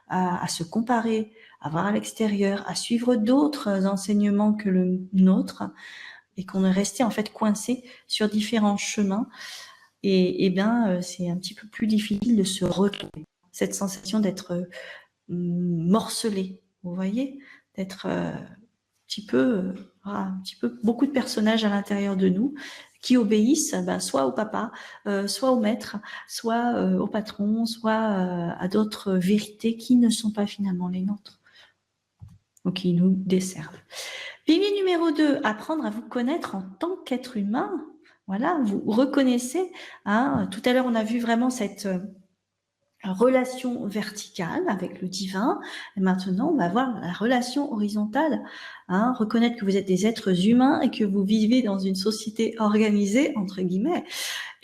à se comparer, à voir à l'extérieur, à suivre d'autres enseignements que le nôtre, et qu'on est resté en fait coincé sur différents chemins, et bien c'est un petit peu plus difficile de se retrouver. Cette sensation d'être morcelé, vous voyez, d'être un petit peu beaucoup de personnages à l'intérieur de nous qui obéissent soit au papa, soit au maître, soit au patron, soit à d'autres vérités qui ne sont pas finalement les nôtres, ou qui nous desservent. Pilier numéro 2, apprendre à vous connaître en tant qu'être humain. Voilà, vous reconnaissez, hein, tout à l'heure on a vu vraiment cette relation verticale avec le divin, et maintenant on va voir la relation horizontale, hein, reconnaître que vous êtes des êtres humains et que vous vivez dans une société organisée entre guillemets,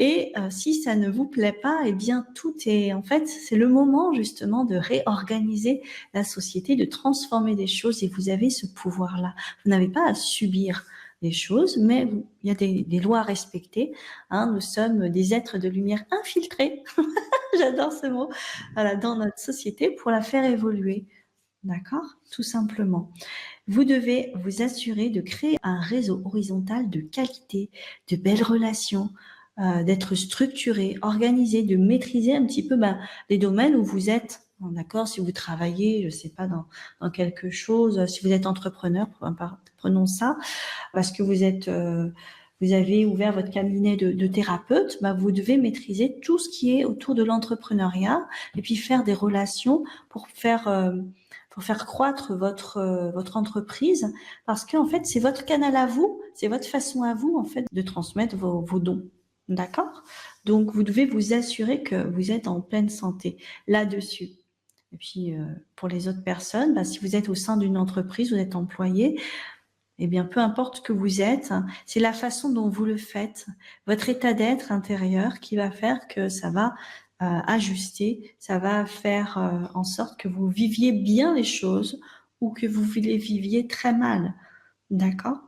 et si ça ne vous plaît pas, eh bien tout est, en fait, c'est le moment justement de réorganiser la société, de transformer des choses, et vous avez ce pouvoir-là. Vous n'avez pas à subir des choses, mais il y a des lois à respecter, hein. Nous sommes des êtres de lumière infiltrés, j'adore ce mot, voilà, dans notre société pour la faire évoluer. D'accord? Tout simplement. Vous devez vous assurer de créer un réseau horizontal de qualité, de belles relations, d'être structuré, organisé, de maîtriser un petit peu les domaines où vous êtes. D'accord? Si vous travaillez, je sais pas, dans quelque chose, si vous êtes entrepreneur, prenons ça, parce que vous avez ouvert votre cabinet de thérapeute, vous devez maîtriser tout ce qui est autour de l'entrepreneuriat, et puis faire des relations pour faire croître votre entreprise, parce qu'en fait, c'est votre canal à vous, c'est votre façon à vous, en fait, de transmettre vos dons. D'accord? Donc, vous devez vous assurer que vous êtes en pleine santé là-dessus. Et puis, pour les autres personnes, si vous êtes au sein d'une entreprise, vous êtes employé, eh bien, peu importe ce que vous êtes, c'est la façon dont vous le faites, votre état d'être intérieur qui va faire que ça va ajuster, ça va faire en sorte que vous viviez bien les choses ou que vous les viviez très mal. D'accord?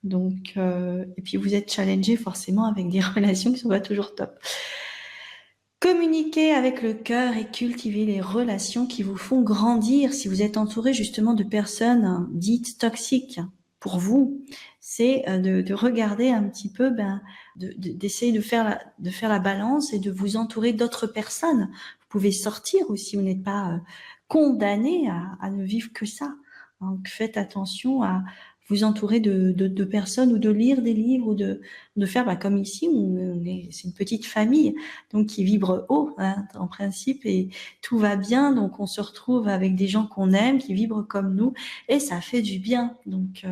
Donc, et puis vous êtes challengé forcément avec des relations qui sont pas toujours top. Communiquer avec le cœur et cultiver les relations qui vous font grandir. Si vous êtes entouré justement de personnes dites toxiques pour vous, c'est de regarder un petit peu, d'essayer de faire la balance et de vous entourer d'autres personnes. Vous pouvez sortir aussi, vous n'êtes pas condamné à ne vivre que ça. Donc faites attention à vous entourer de personnes, ou de lire des livres, ou de faire comme ici, où c'est une petite famille, donc qui vibre haut, hein, en principe, et tout va bien, donc on se retrouve avec des gens qu'on aime, qui vibrent comme nous, et ça fait du bien, donc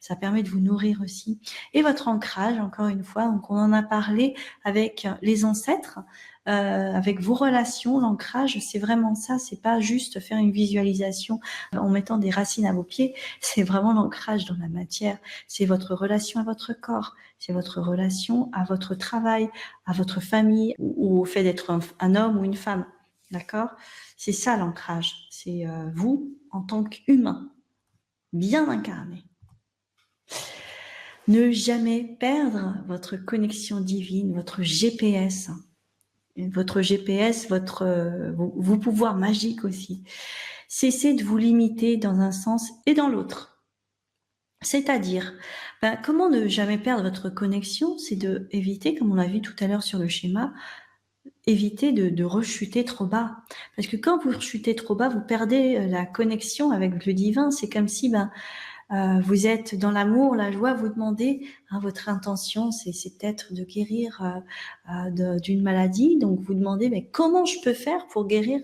ça permet de vous nourrir aussi. Et votre ancrage, encore une fois, donc on en a parlé avec les ancêtres, avec vos relations, l'ancrage, c'est vraiment ça, c'est pas juste faire une visualisation en mettant des racines à vos pieds, c'est vraiment l'ancrage dans la matière, c'est votre relation à votre corps, c'est votre relation à votre travail, à votre famille, ou au fait d'être un homme ou une femme, d'accord? C'est ça l'ancrage, c'est vous en tant qu'humain, bien incarné. Ne jamais perdre votre connexion divine, votre GPS, vos pouvoirs magiques aussi. Cessez de vous limiter dans un sens et dans l'autre. C'est-à-dire, comment ne jamais perdre votre connexion? C'est de éviter, comme on l'a vu tout à l'heure sur le schéma, éviter de rechuter trop bas. Parce que quand vous rechutez trop bas, vous perdez la connexion avec le divin. C'est comme si vous êtes dans l'amour, la joie, vous demandez, votre intention, c'est peut-être de guérir d'une maladie. Donc vous demandez, mais comment je peux faire pour guérir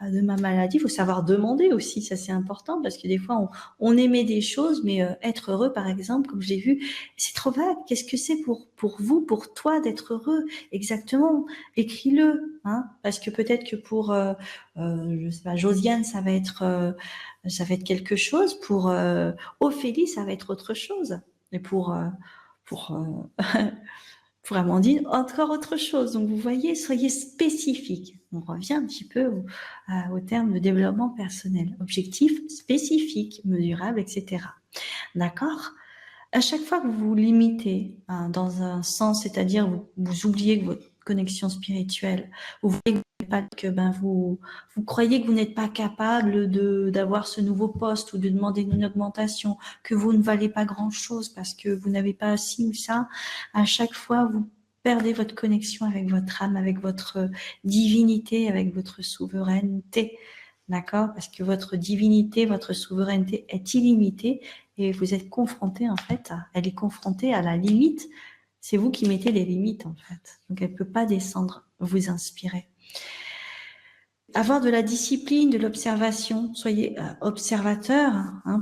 de ma maladie. Il faut savoir demander aussi, ça c'est important, parce que des fois on émet des choses, mais être heureux par exemple, comme je l'ai vu, c'est trop vague. Qu'est-ce que c'est pour vous, pour toi d'être heureux? Exactement, écris-le, hein, parce que peut-être que pour je sais pas, Josiane ça va être quelque chose, pour Ophélie ça va être autre chose, et pour pour Amandine, encore autre chose. Donc, vous voyez, soyez spécifique. On revient un petit peu au terme de développement personnel. Objectif spécifique, mesurable, etc. D'accord? À chaque fois que vous vous limitez dans un sens, c'est-à-dire vous oubliez que votre connexion spirituelle, vous voyez vous croyez que vous n'êtes pas capable d'avoir ce nouveau poste ou de demander une augmentation, que vous ne valez pas grand-chose parce que vous n'avez pas ci ou ça, à chaque fois vous perdez votre connexion avec votre âme, avec votre divinité, avec votre souveraineté. D'accord? Parce que votre divinité, votre souveraineté est illimitée et vous êtes confronté, en fait, elle est confrontée à la limite. C'est vous qui mettez les limites, en fait. Donc, elle ne peut pas descendre, vous inspirer. Avoir de la discipline, de l'observation. Soyez observateur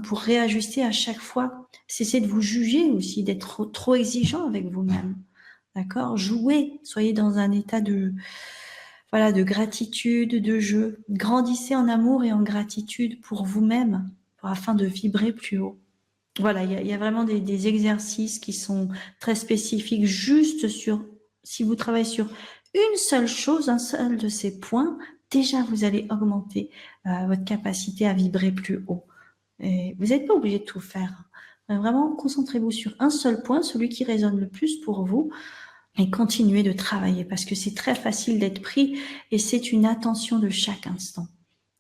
pour réajuster à chaque fois. Cessez de vous juger aussi, d'être trop exigeant avec vous-même. D'accord? Jouez, soyez dans un état de gratitude, de jeu. Grandissez en amour et en gratitude pour vous-même, afin de vibrer plus haut. Voilà, il y a vraiment des exercices qui sont très spécifiques, juste si vous travaillez sur une seule chose, un seul de ces points, déjà vous allez augmenter votre capacité à vibrer plus haut. Et vous n'êtes pas obligé de tout faire. Vraiment, concentrez-vous sur un seul point, celui qui résonne le plus pour vous, et continuez de travailler, parce que c'est très facile d'être pris, et c'est une attention de chaque instant.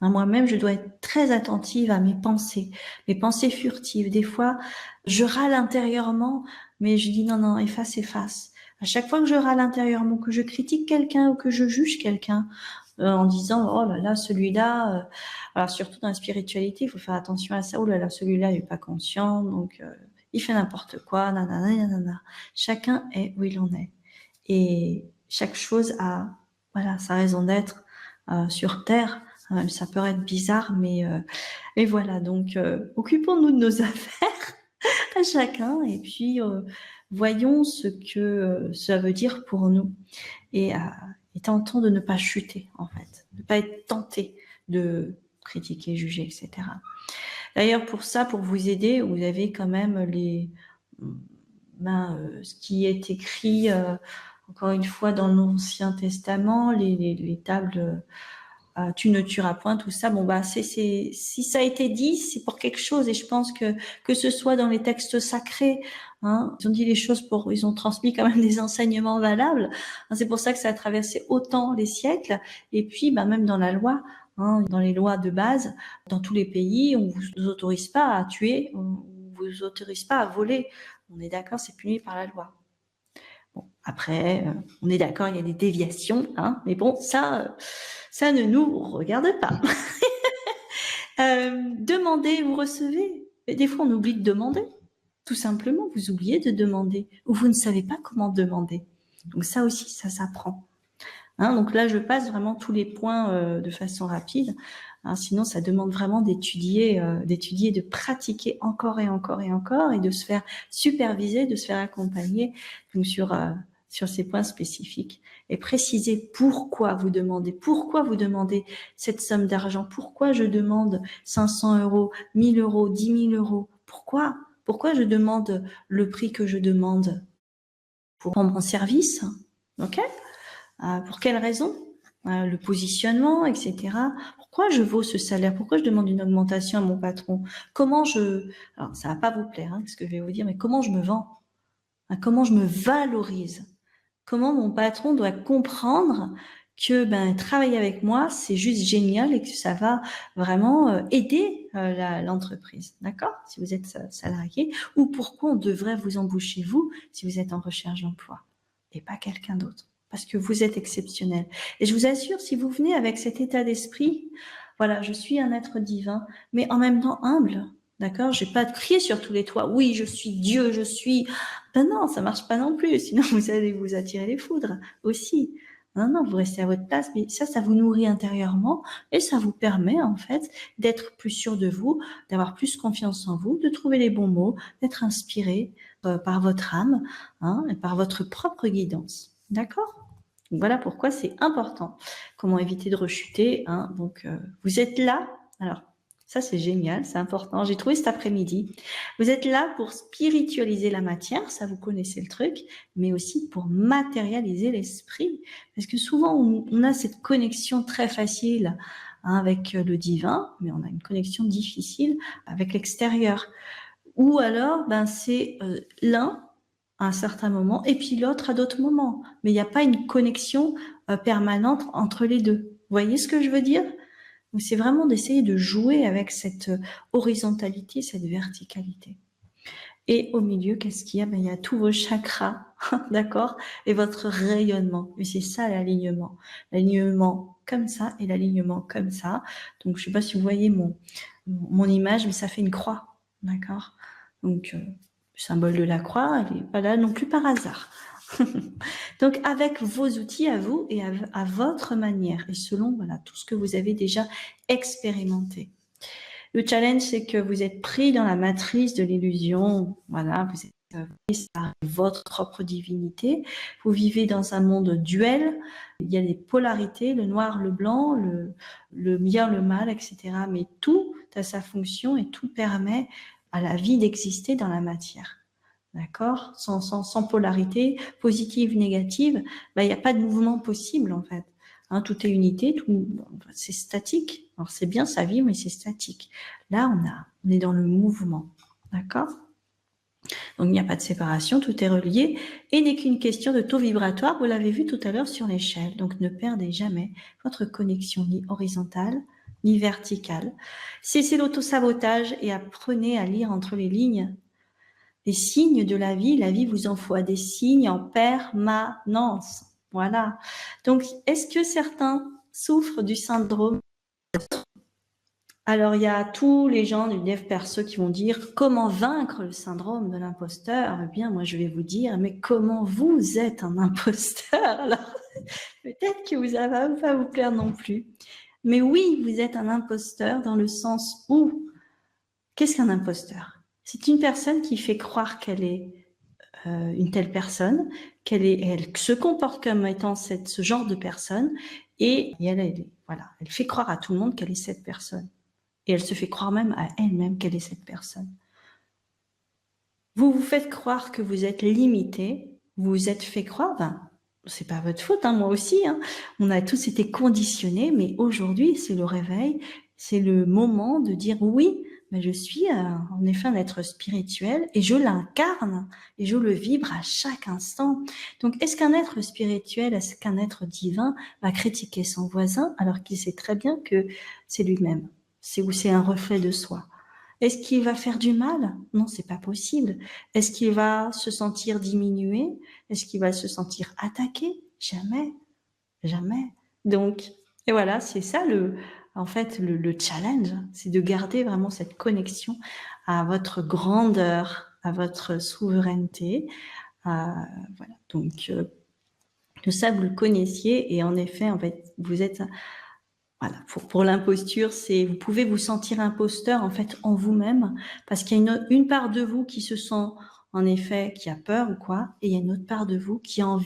Moi-même, je dois être très attentive à mes pensées furtives. Des fois, je râle intérieurement, mais je dis non, efface. À chaque fois que je râle intérieurement, que je critique quelqu'un ou que je juge quelqu'un, en disant oh là là, celui-là, alors surtout dans la spiritualité, il faut faire attention à ça. Oh là là, celui-là, il n'est pas conscient, donc il fait n'importe quoi, nanana. Chacun est où il en est. Et chaque chose a sa raison d'être sur Terre. Ça peut être bizarre, mais voilà. Donc, occupons-nous de nos affaires à chacun, et puis voyons ce que ça veut dire pour nous. Et tentons de ne pas chuter, en fait, de ne pas être tenté de critiquer, juger, etc. D'ailleurs, pour vous aider, vous avez quand même ce qui est écrit encore une fois dans l'Ancien Testament, les tables tu ne tueras point, tout ça. Si ça a été dit, c'est pour quelque chose, et je pense que ce soit dans les textes sacrés, ils ont dit les choses ils ont transmis quand même des enseignements valables. C'est pour ça que ça a traversé autant les siècles. Et puis, même dans la loi, dans les lois de base, dans tous les pays, on vous autorise pas à tuer, on vous autorise pas à voler. On est d'accord, c'est puni par la loi. Bon, après, on est d'accord, il y a des déviations, mais bon, ça ne nous regarde pas. Demandez, vous recevez. Et des fois, on oublie de demander. Tout simplement, vous oubliez de demander, ou vous ne savez pas comment demander. Donc ça aussi, ça s'apprend. Donc là, je passe vraiment tous les points de façon rapide. Sinon, ça demande vraiment d'étudier, de pratiquer encore et encore et encore, et de se faire superviser, de se faire accompagner donc sur ces points spécifiques. Et préciser pourquoi vous demandez cette somme d'argent, pourquoi je demande 500 €, 1000 €, 10 000 €, pourquoi je demande le prix que je demande pour rendre mon service, ok? Pour quelle raison? Le positionnement, etc. Pourquoi je vaux ce salaire? Pourquoi je demande une augmentation à mon patron? Alors ça va pas vous plaire, ce que je vais vous dire, mais comment je me vends? Comment je me valorise? Comment mon patron doit comprendre que travailler avec moi, c'est juste génial et que ça va vraiment aider l'entreprise, d'accord? Si vous êtes salarié, ou pourquoi on devrait vous embaucher, vous, si vous êtes en recherche d'emploi, et pas quelqu'un d'autre, parce que vous êtes exceptionnel. Et je vous assure, si vous venez avec cet état d'esprit, voilà, je suis un être divin, mais en même temps humble, d'accord? Je vais pas crier sur tous les toits, oui, je suis Dieu, je suis... Ben non, ça marche pas non plus, sinon vous allez vous attirer les foudres aussi. Non, non, vous restez à votre place, mais ça vous nourrit intérieurement et ça vous permet en fait d'être plus sûr de vous, d'avoir plus confiance en vous, de trouver les bons mots, d'être inspiré par votre âme, hein, et par votre propre guidance. D'accord? Voilà pourquoi c'est important. Comment éviter de rechuter, hein. Donc, vous êtes là. Alors, ça, c'est génial, c'est important. J'ai trouvé cet après-midi. Vous êtes là pour spiritualiser la matière, ça, vous connaissez le truc, mais aussi pour matérialiser l'esprit. Parce que souvent, on a cette connexion très facile, hein, avec le divin, mais on a une connexion difficile avec l'extérieur. Ou alors, ben, c'est l'un à un certain moment, et puis l'autre à d'autres moments. Mais il n'y a pas une connexion permanente entre les deux. Vous voyez ce que je veux dire? C'est vraiment d'essayer de jouer avec cette horizontalité, cette verticalité. Et au milieu, qu'est-ce qu'il y a? Ben, il y a tous vos chakras, d'accord? Et votre rayonnement. Et c'est ça l'alignement. L'alignement comme ça et l'alignement comme ça. Donc, je ne sais pas si vous voyez mon image, mais ça fait une croix, d'accord? Donc, le symbole de la croix, elle n'est pas là non plus par hasard. Donc, avec vos outils à vous et à votre manière et selon voilà, tout ce que vous avez déjà expérimenté. Le challenge, c'est que vous êtes pris dans la matrice de l'illusion. Voilà, vous êtes pris par votre propre divinité. Vous vivez dans un monde duel. Il y a des polarités, le noir, le blanc, le bien, le mal, etc. Mais tout a sa fonction et tout permet à la vie d'exister dans la matière. D'accord? Sans polarité, positive, négative, ben, il n'y a pas de mouvement possible, en fait. Hein, tout est unité, tout, c'est statique. Alors, c'est bien sa vie, mais c'est statique. Là, on est dans le mouvement. D'accord? Donc, il n'y a pas de séparation, tout est relié et n'est qu'une question de taux vibratoire. Vous l'avez vu tout à l'heure sur l'échelle. Donc, ne perdez jamais votre connexion ni horizontale, ni verticale. Cessez l'autosabotage et apprenez à lire entre les lignes. Les signes de la vie vous envoie des signes en permanence. Voilà. Donc, est-ce que certains souffrent du syndrome? Alors, il y a tous les gens du dev perso qui vont dire comment vaincre le syndrome de l'imposteur. Eh bien, moi, je vais vous dire, mais comment vous êtes un imposteur? Alors, peut-être que ça va pas vous plaire non plus. Mais oui, vous êtes un imposteur dans le sens où, qu'est-ce qu'un imposteur? C'est une personne qui fait croire qu'elle est une telle personne, elle se comporte comme étant ce genre de personne, et voilà, elle fait croire à tout le monde qu'elle est cette personne. Et elle se fait croire même à elle-même qu'elle est cette personne. Vous vous faites croire que vous êtes limité, vous vous êtes fait croire, ben, c'est pas votre faute, hein, moi aussi, hein, on a tous été conditionnés, mais aujourd'hui, c'est le réveil, c'est le moment de dire oui, mais je suis en effet un être spirituel et je l'incarne et je le vibre à chaque instant. Donc, est-ce qu'un être spirituel, est-ce qu'un être divin va critiquer son voisin alors qu'il sait très bien que c'est lui-même, c'est un reflet de soi? Est-ce qu'il va faire du mal? Non, c'est pas possible. Est-ce qu'il va se sentir diminué? Est-ce qu'il va se sentir attaqué? Jamais, jamais. Donc, et voilà, c'est ça en fait, le challenge, c'est de garder vraiment cette connexion à votre grandeur, à votre souveraineté. Voilà. Donc, ça, vous le connaissiez et en effet, en fait, vous êtes voilà, pour l'imposture, vous pouvez vous sentir imposteur en fait en vous-même parce qu'il y a une part de vous qui se sent en effet qui a peur ou quoi, et il y a une autre part de vous qui a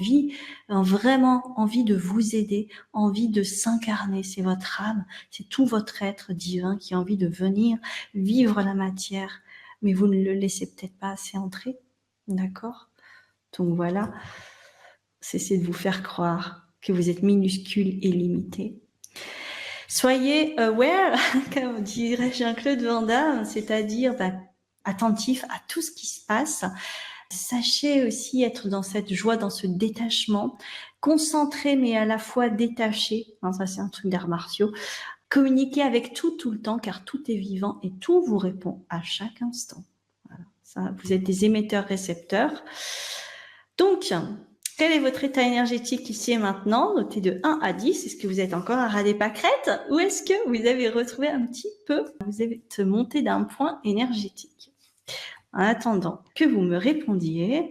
vraiment envie de vous aider, envie de s'incarner. C'est votre âme, c'est tout votre être divin qui a envie de venir vivre la matière, mais vous ne le laissez peut-être pas assez entrer, d'accord? Donc voilà, cessez de vous faire croire que vous êtes minuscule et limité. Soyez aware, comme dirait Jean-Claude Van Damme, c'est-à-dire attentif à tout ce qui se passe. Sachez aussi être dans cette joie, dans ce détachement, concentré mais à la fois détaché. Hein, ça, c'est un truc d'arts martiaux. Communiquez avec tout le temps, car tout est vivant et tout vous répond à chaque instant. Voilà. Ça, vous êtes des émetteurs-récepteurs. Donc, quel est votre état énergétique ici et maintenant? Notez de 1 à 10. Est-ce que vous êtes encore à ras des pâquerettes ou est-ce que vous avez retrouvé un petit peu, vous êtes monté d'un point énergétique? En attendant que vous me répondiez,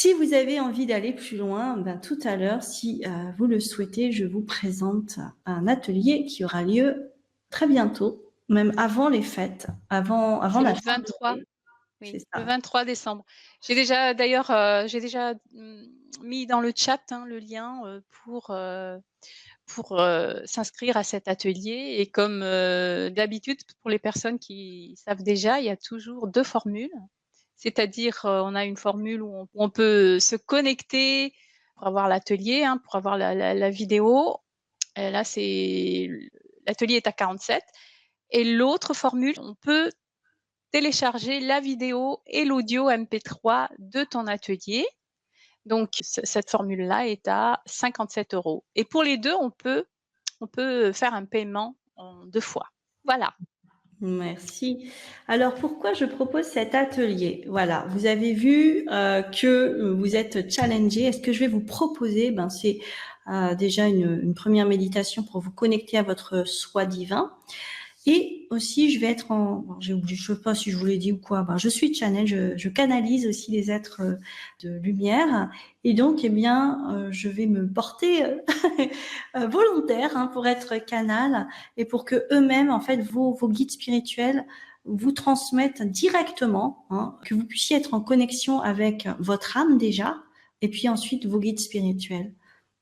Si vous avez envie d'aller plus loin, ben, tout à l'heure, si vous le souhaitez, je vous présente un atelier qui aura lieu très bientôt, même avant les fêtes, avant C'est le la fin de 23, l'année. C'est oui, le ça. 23 décembre. J'ai déjà d'ailleurs, j'ai déjà, mis dans le chat, hein, le lien, pour, s'inscrire à cet atelier et comme, d'habitude pour les personnes qui savent déjà, il y a toujours 2 formules. C'est-à-dire, on a une formule où on peut se connecter pour avoir l'atelier, hein, pour avoir la vidéo. Là, c'est l'atelier est à 47 et l'autre formule, on peut télécharger la vidéo et l'audio MP3 de ton atelier. Donc cette formule-là est à 57 € et pour les 2, on peut faire un paiement en 2 fois. Voilà. Merci. Alors, pourquoi je propose cet atelier? Voilà, vous avez vu que vous êtes challengé. Et ce que je vais vous proposer, ben, c'est déjà une première méditation pour vous connecter à votre soi divin. Et aussi, je vais être j'ai oublié, je sais pas si je vous l'ai dit ou quoi. Ben, je suis channel, je canalise aussi les êtres de lumière. Et donc, eh bien, je vais me porter volontaire, hein, pour être canal et pour que eux-mêmes, en fait, vos guides spirituels vous transmettent directement, hein, que vous puissiez être en connexion avec votre âme déjà, et puis ensuite vos guides spirituels.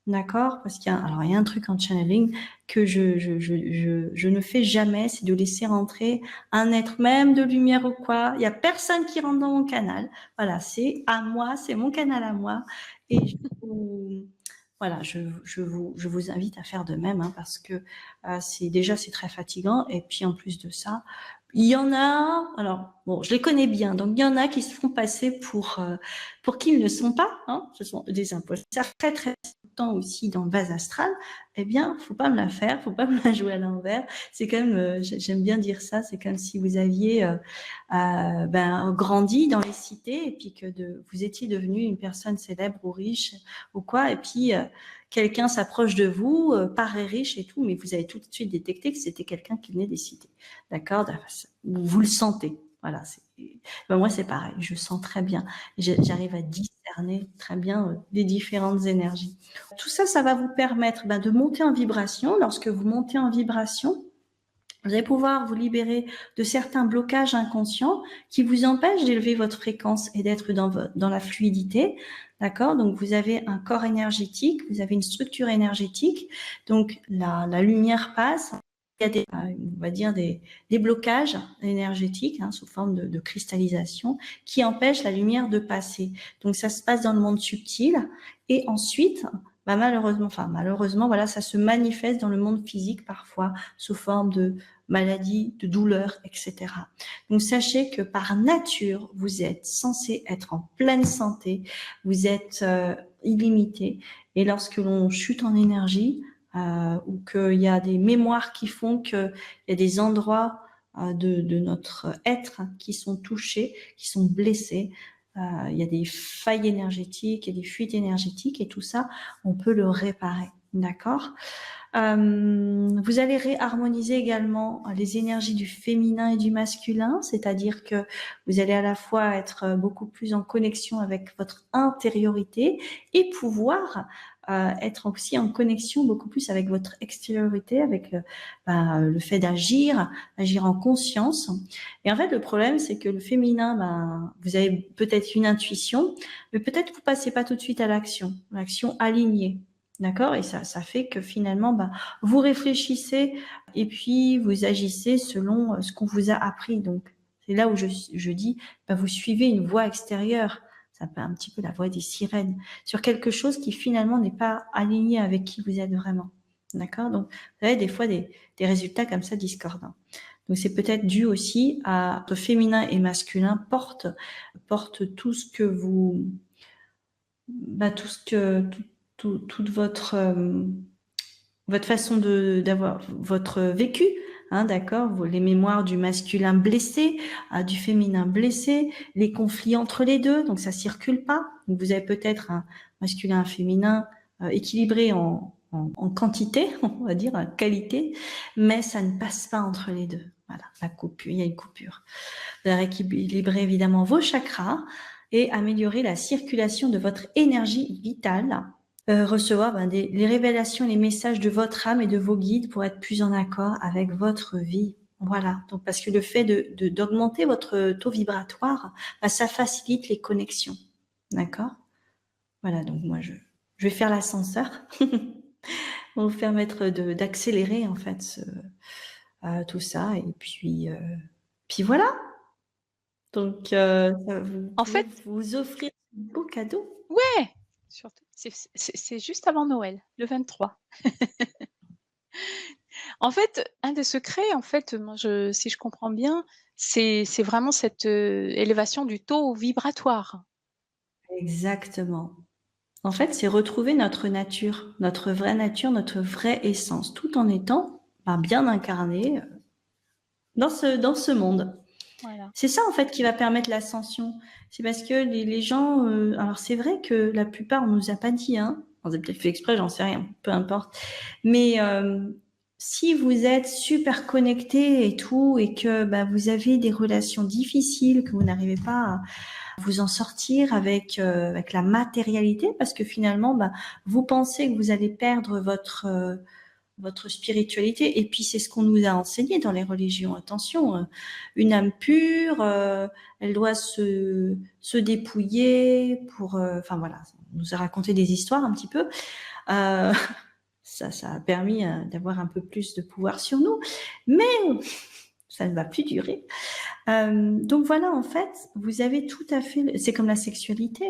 D'accord? Parce il y a un truc en channeling que je ne fais jamais, c'est de laisser rentrer un être même de lumière ou quoi. Il y a personne qui rentre dans mon canal. Voilà, c'est à moi, c'est mon canal à moi. Et voilà, je vous invite à faire de même, hein, parce que c'est très fatigant. Et puis en plus de ça, il y en a, alors bon, je les connais bien, donc il y en a qui se font passer pour qui ils ne sont pas, hein, ce sont des imposteurs très très temps aussi dans le bas astral, eh bien, faut pas me la faire, faut pas me la jouer à l'envers. C'est comme, j'aime bien dire ça, c'est comme si vous aviez grandi dans les cités et puis que vous étiez devenu une personne célèbre ou riche ou quoi, et puis quelqu'un s'approche de vous, paraît riche et tout, mais vous avez tout de suite détecté que c'était quelqu'un qui venait des cités. D'accord? Vous le sentez. Voilà. Moi, c'est pareil. Je sens très bien. J'arrive à discerner très bien les différentes énergies. Tout ça, ça va vous permettre de monter en vibration. Lorsque vous montez en vibration, vous allez pouvoir vous libérer de certains blocages inconscients qui vous empêchent d'élever votre fréquence et d'être dans la fluidité. D'accord? Donc, vous avez un corps énergétique, vous avez une structure énergétique. Donc, la lumière passe. Il y a on va dire des blocages énergétiques, hein, sous forme de cristallisation qui empêchent la lumière de passer. Donc, ça se passe dans le monde subtil. Et ensuite, malheureusement, voilà, ça se manifeste dans le monde physique parfois sous forme de maladies, de douleurs, etc. Donc, sachez que par nature, vous êtes censé être en pleine santé, vous êtes illimité. Et lorsque l'on chute en énergie, ou qu'il y a des mémoires qui font qu'il y a des endroits de notre être qui sont touchés, qui sont blessés, il y a des failles énergétiques, il y a des fuites énergétiques et tout ça, on peut le réparer. D'accord? Vous allez réharmoniser également les énergies du féminin et du masculin, c'est-à-dire que vous allez à la fois être beaucoup plus en connexion avec votre intériorité et pouvoir être aussi en connexion beaucoup plus avec votre extériorité, avec le fait d'agir, agir en conscience. Et en fait, le problème, c'est que le féminin, vous avez peut-être une intuition, mais peut-être vous passez pas tout de suite à l'action alignée. D'accord? Et ça fait que finalement, vous réfléchissez et puis vous agissez selon ce qu'on vous a appris. Donc, c'est là où je dis, vous suivez une voie extérieure. Ça peut un petit peu la voie des sirènes sur quelque chose qui finalement n'est pas aligné avec qui vous êtes vraiment. D'accord? Donc, vous avez des fois des résultats comme ça discordants. Donc, c'est peut-être dû aussi à votre féminin et masculin porte tout ce que vous, tout ce que, toute votre façon d'avoir votre vécu, hein, d'accord, les mémoires du masculin blessé, du féminin blessé, les conflits entre les deux, donc ça circule pas. Donc vous avez peut-être un masculin, un féminin équilibré en quantité, on va dire, en qualité, mais ça ne passe pas entre les deux. Voilà, la coupure, il y a une coupure. Vous allez rééquilibrer évidemment vos chakras. et améliorer la circulation de votre énergie vitale. Recevoir les révélations, les messages de votre âme et de vos guides pour être plus en accord avec votre vie. Voilà. Donc, parce que le fait d'augmenter votre taux vibratoire, ça facilite les connexions. D'accord? Voilà. Donc, moi, je vais faire l'ascenseur pour vous permettre d'accélérer, en fait, tout ça. Et puis voilà. Donc, vous En pouvez fait, vous offrir un beau cadeau. ouais, surtout, c'est juste avant Noël, le 23. En fait, un des secrets, en fait, moi, si je comprends bien, c'est vraiment cette, élévation du taux vibratoire. Exactement. En fait, c'est retrouver notre nature, notre vraie essence, tout en étant bien incarné dans ce monde. Voilà. C'est ça, en fait, qui va permettre l'ascension. C'est parce que les gens... alors, c'est vrai que la plupart, on nous a pas dit, hein. On a peut-être fait exprès, j'en sais rien, peu importe. Mais si vous êtes super connecté et tout, et que vous avez des relations difficiles, que vous n'arrivez pas à vous en sortir avec la matérialité, parce que finalement, vous pensez que vous allez perdre votre spiritualité, et puis c'est ce qu'on nous a enseigné dans les religions. Attention, une âme pure, elle doit se dépouiller pour... Enfin voilà, on nous a raconté des histoires un petit peu. Euh, ça a permis d'avoir un peu plus de pouvoir sur nous, mais ça ne va plus durer. Donc voilà, en fait, vous avez tout à fait... C'est comme la sexualité.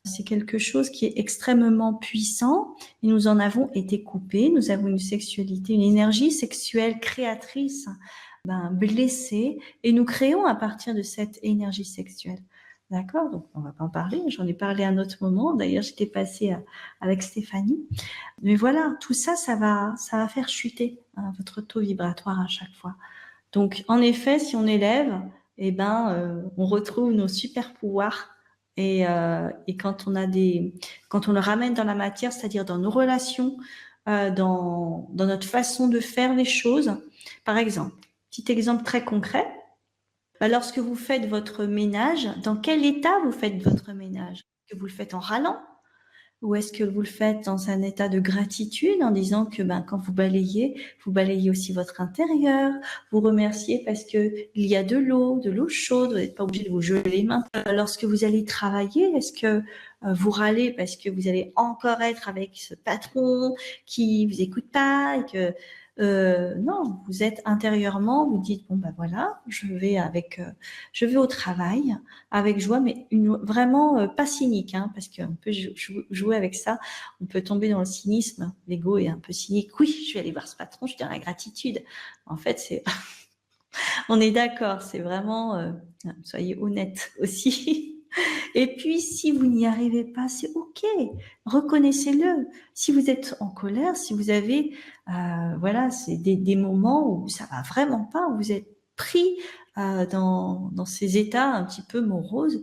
C'est quelque chose qui est extrêmement puissant et nous en avons été coupés. Nous avons une sexualité, une énergie sexuelle créatrice, blessée, et nous créons à partir de cette énergie sexuelle. D'accord? Donc, on va pas en parler. J'en ai parlé à un autre moment. D'ailleurs, j'étais passée avec Stéphanie. Mais voilà, tout ça, ça va faire chuter votre taux vibratoire à chaque fois. Donc, en effet, si on élève, on retrouve nos super pouvoirs. Et quand on le ramène dans la matière, c'est-à-dire dans nos relations, dans notre façon de faire les choses. Par exemple, petit exemple très concret. Lorsque vous faites votre ménage, dans quel état vous faites votre ménage? Est-ce que vous le faites en râlant? Ou est-ce que vous le faites dans un état de gratitude en disant que quand vous balayez aussi votre intérieur, vous remerciez parce que il y a de l'eau chaude, vous n'êtes pas obligé de vous geler les mains. Lorsque vous allez travailler, est-ce que vous râlez parce que vous allez encore être avec ce patron qui vous écoute pas et que non, vous êtes intérieurement, vous dites bon voilà, je vais au travail avec joie, mais vraiment pas cynique, hein, parce qu'on peut jouer avec ça, on peut tomber dans le cynisme, l'ego est un peu cynique. Oui, je vais aller voir ce patron, je suis dans la gratitude. En fait, on est d'accord, c'est vraiment, soyez honnête aussi. Et puis, si vous n'y arrivez pas, c'est OK, reconnaissez-le. Si vous êtes en colère, si vous avez, c'est des moments où ça va vraiment pas, où vous êtes pris dans ces états un petit peu moroses,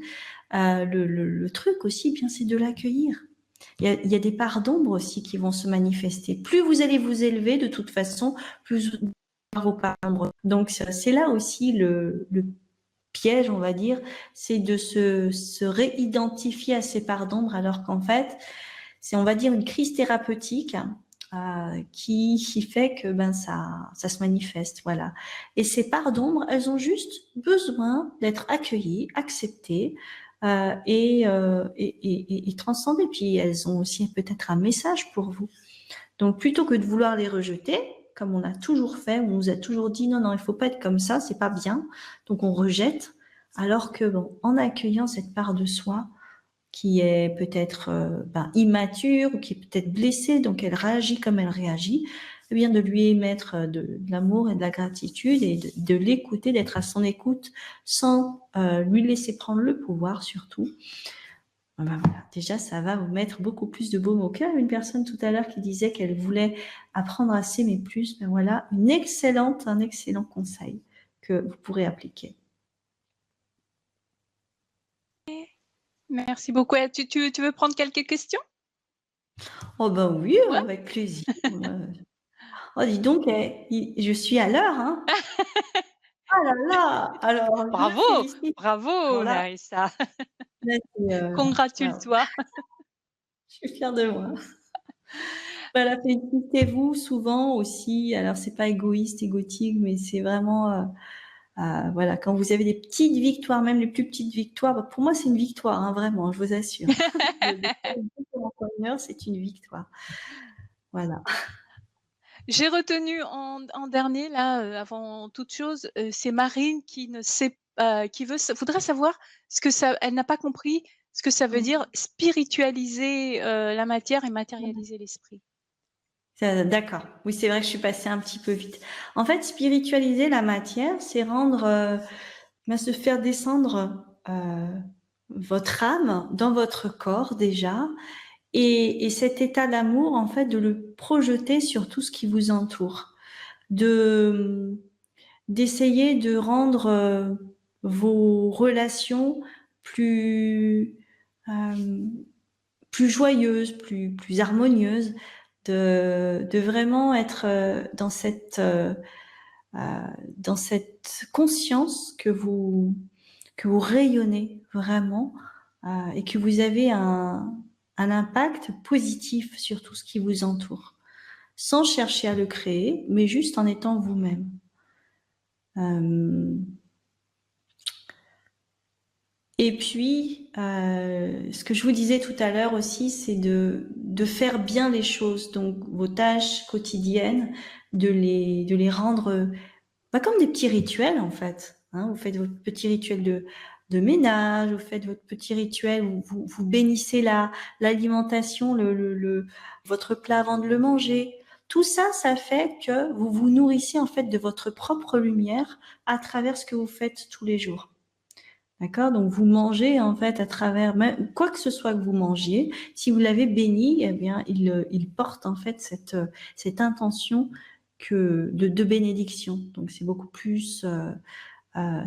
le truc aussi, bien, c'est de l'accueillir. Il y a des parts d'ombre aussi qui vont se manifester. Plus vous allez vous élever, de toute façon, plus vous aurez vos parts d'ombre. Donc, c'est là aussi le piège, on va dire, c'est de se réidentifier à ces parts d'ombre, alors qu'en fait, c'est, on va dire, une crise thérapeutique qui fait que ça se manifeste, voilà. Et ces parts d'ombre, elles ont juste besoin d'être accueillies, acceptées et transcendées. Puis elles ont aussi peut-être un message pour vous. Donc plutôt que de vouloir les rejeter, comme on a toujours fait, on nous a toujours dit non, il faut pas être comme ça, c'est pas bien, donc on rejette, alors que en accueillant cette part de soi qui est peut-être immature ou qui est peut-être blessée, donc elle réagit comme elle réagit, eh bien de lui émettre de l'amour et de la gratitude et de l'écouter, d'être à son écoute sans lui laisser prendre le pouvoir surtout. Voilà. Déjà, ça va vous mettre beaucoup plus de baume au cœur. Une personne tout à l'heure qui disait qu'elle voulait apprendre à s'aimer plus, voilà, un excellent conseil que vous pourrez appliquer. Merci beaucoup. Tu veux prendre quelques questions? Oh oui, Ouais. avec plaisir. Oh, dis donc, je suis à l'heure, hein. Ah là là, alors je me Bravo, félicite. Alors bravo là, Narissa. Là, c'est, waouh, Congratule-toi. je suis fière de moi. Voilà, félicitez-vous souvent aussi. Alors, c'est pas égoïste, égotique, mais c'est vraiment, voilà, quand vous avez des petites victoires, même les plus petites victoires, bah, pour moi, c'est une victoire, hein, vraiment, je vous assure. De faire une chose pendant 1 heure, c'est une victoire. Voilà. J'ai retenu en dernier là, avant toute chose, c'est Marine qui ne sait qui voudrait savoir ce que ça elle n'a pas compris ce que ça veut dire Mmh. spiritualiser, la matière et matérialiser l'esprit. D'accord. Oui, c'est vrai que je suis passée un petit peu vite. En fait, spiritualiser la matière, c'est rendre, se faire descendre votre âme dans votre corps déjà, et cet état d'amour, en fait, de le projeter sur tout ce qui vous entoure, de d'essayer de rendre vos relations plus euh, plus joyeuses, plus harmonieuses, de vraiment être dans cette conscience que vous rayonnez vraiment, et que vous avez un impact positif sur tout ce qui vous entoure, sans chercher à le créer, mais juste en étant vous-même. Euh, et puis, ce que je vous disais tout à l'heure aussi, c'est de faire bien les choses, donc vos tâches quotidiennes, de les rendre comme des petits rituels en fait. Hein. Vous faites votre petit rituel de ménage, vous faites votre petit rituel où vous bénissez l'alimentation, votre plat avant de le manger. Tout ça, ça fait que vous vous nourrissez en fait de votre propre lumière à travers ce que vous faites tous les jours. D'accord? Donc, vous mangez, en fait, à travers, même, quoi que ce soit que vous mangiez, si vous l'avez béni, eh bien, il porte, en fait, cette intention de bénédiction. Donc, c'est beaucoup plus,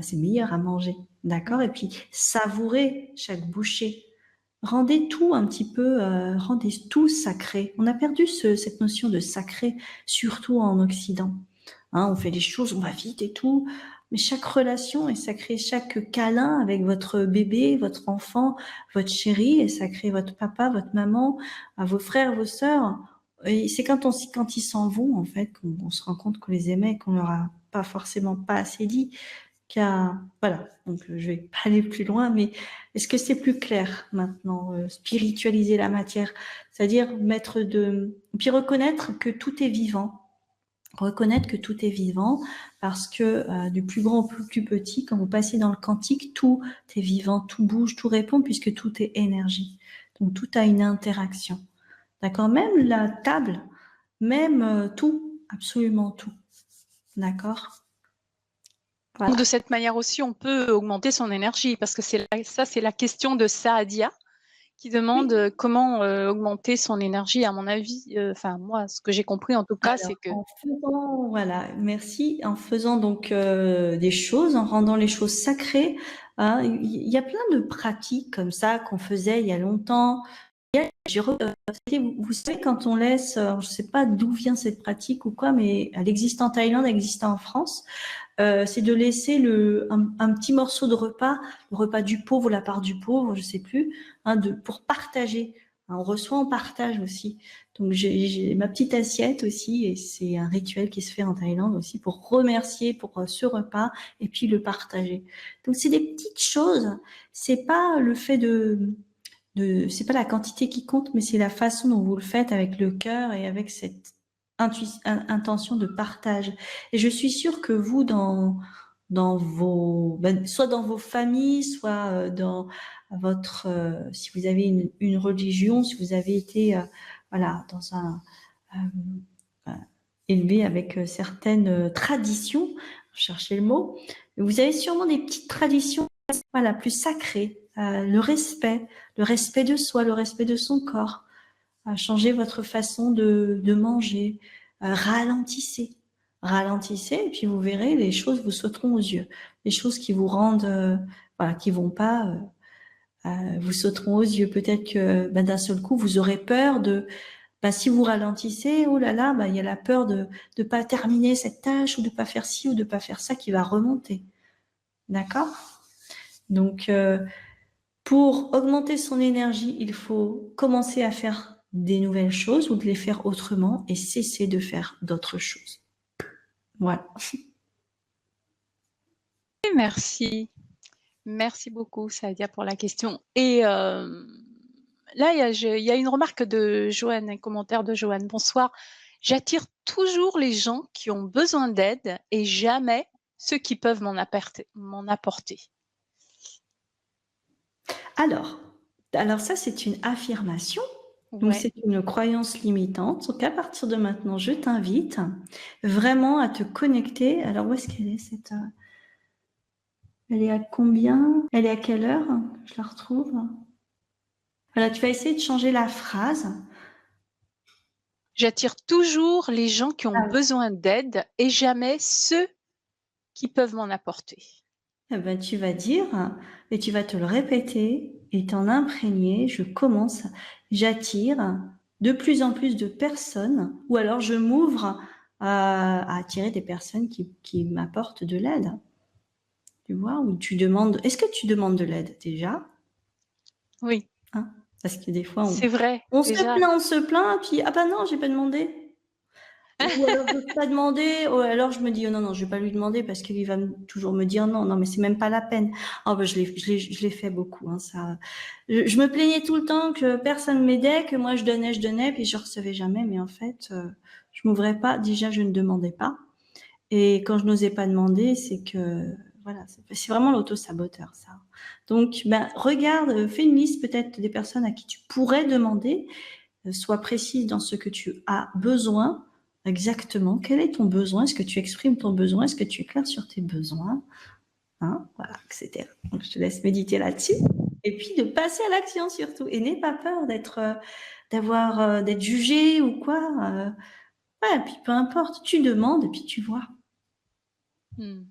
c'est meilleur à manger. D'accord? Et puis, savourez chaque bouchée. Rendez tout un petit peu, rendez tout sacré. On a perdu cette notion de sacré, surtout en Occident. Hein, on fait les choses, on va vite et tout. Mais chaque relation est sacrée, chaque câlin avec votre bébé, votre enfant, votre chéri est sacré, votre papa, votre maman, à vos frères, vos sœurs. Et c'est quand ils s'en vont, en fait, qu'on se rend compte qu'on les aimait, qu'on leur a pas forcément pas assez dit. Voilà, donc je vais pas aller plus loin, mais est-ce que c'est plus clair maintenant, spiritualiser la matière, c'est-à-dire puis reconnaître que tout est vivant. Reconnaître que tout est vivant, parce que du plus grand au plus petit, quand vous passez dans le quantique, tout est vivant, tout bouge, tout répond, puisque tout est énergie. Donc tout a une interaction. D'accord? Même la table, même tout, absolument tout. D'accord? Donc de Voilà. cette manière aussi, on peut augmenter son énergie parce que c'est la question de Saadia qui demande, Oui. comment, augmenter son énergie à mon avis, enfin moi, ce que j'ai compris en tout cas, c'est Alors, que en faisant, voilà, merci, en faisant donc des choses, en rendant les choses sacrées, hein, il y a plein de pratiques comme ça qu'on faisait il y a longtemps. Vous savez, quand on laisse, je ne sais pas d'où vient cette pratique ou quoi, mais elle existe en Thaïlande, elle existe en France, c'est de laisser un petit morceau de repas, le repas du pauvre ou la part du pauvre, je sais plus, hein, pour partager. Hein, on reçoit, on partage aussi. Donc j'ai ma petite assiette aussi, et c'est un rituel qui se fait en Thaïlande aussi pour remercier pour ce repas et puis le partager. Donc c'est des petites choses. C'est pas le fait c'est pas la quantité qui compte, mais c'est la façon dont vous le faites avec le cœur et avec cette intention de partage. Et je suis sûre que vous, dans soit dans vos familles, soit dans votre, si vous avez une religion, si vous avez été, voilà, euh, euh, élevé avec certaines traditions, cherchez le mot, vous avez sûrement des petites traditions, voilà, plus sacrées, le respect de soi, le respect de son corps, changer votre façon de manger, ralentissez. Ralentissez, et puis vous verrez, les choses vous sauteront aux yeux. Les choses qui vous rendent, voilà, qui vont pas, vous sauteront aux yeux. Peut-être que d'un seul coup, vous aurez peur si vous ralentissez, oh là là, il y a la peur de ne pas terminer cette tâche, ou de pas faire ci, ou de pas faire ça, qui va remonter. D'accord? Donc, Pour augmenter son énergie, il faut commencer à faire des nouvelles choses ou de les faire autrement et cesser de faire d'autres choses. Voilà. Merci. Merci beaucoup, Sadia, pour la question. Et là, il y a une remarque de Joanne, un commentaire de Joanne. Bonsoir. J'attire toujours les gens qui ont besoin d'aide et jamais ceux qui peuvent m'en apporter. Alors ça, c'est une affirmation. Donc, Ouais. c'est une croyance limitante. Donc, à partir de maintenant, je t'invite vraiment à te connecter. Alors, où est-ce qu'elle est cette... Elle est à combien? Elle est à quelle heure? Je la retrouve. Voilà, tu vas essayer de changer la phrase. J'attire toujours les gens qui ont Ah, besoin d'aide et jamais ceux qui peuvent m'en apporter. eh ben, tu vas dire et tu vas te le répéter et t'en imprégner. J'attire de plus en plus de personnes ou alors je m'ouvre à attirer des personnes qui m'apportent de l'aide. Tu vois, ou tu demandes. Est-ce que tu demandes de l'aide déjà? Oui, Hein, parce que des fois, c'est vrai, déjà. on se plaint, puis ah bah non, j'ai pas demandé. Ou alors je n'ose pas demander, ou alors je me dis oh non, non, je vais pas lui demander parce qu'il va toujours me dire non, non, mais c'est même pas la peine. Ah bah je l'ai fait beaucoup, hein, ça. Je me plaignais tout le temps que personne m'aidait, que moi je donnais, puis je recevais jamais, mais en fait, je m'ouvrais pas. Déjà, je ne demandais pas. Et quand je n'osais pas demander, c'est que voilà, c'est vraiment l'auto-saboteur, ça. Donc, ben, regarde, fais une liste peut-être des personnes à qui tu pourrais demander, sois précise dans ce que tu as besoin exactement. Quel est ton besoin? Est-ce que tu exprimes ton besoin? Est-ce que tu es clair sur tes besoins? Hein, voilà, etc. Donc, je te laisse méditer là-dessus. Et puis de passer à l'action surtout. Et n'aie pas peur d'être jugé ou quoi. Ouais, et puis peu importe, tu demandes et puis tu vois. Hmm.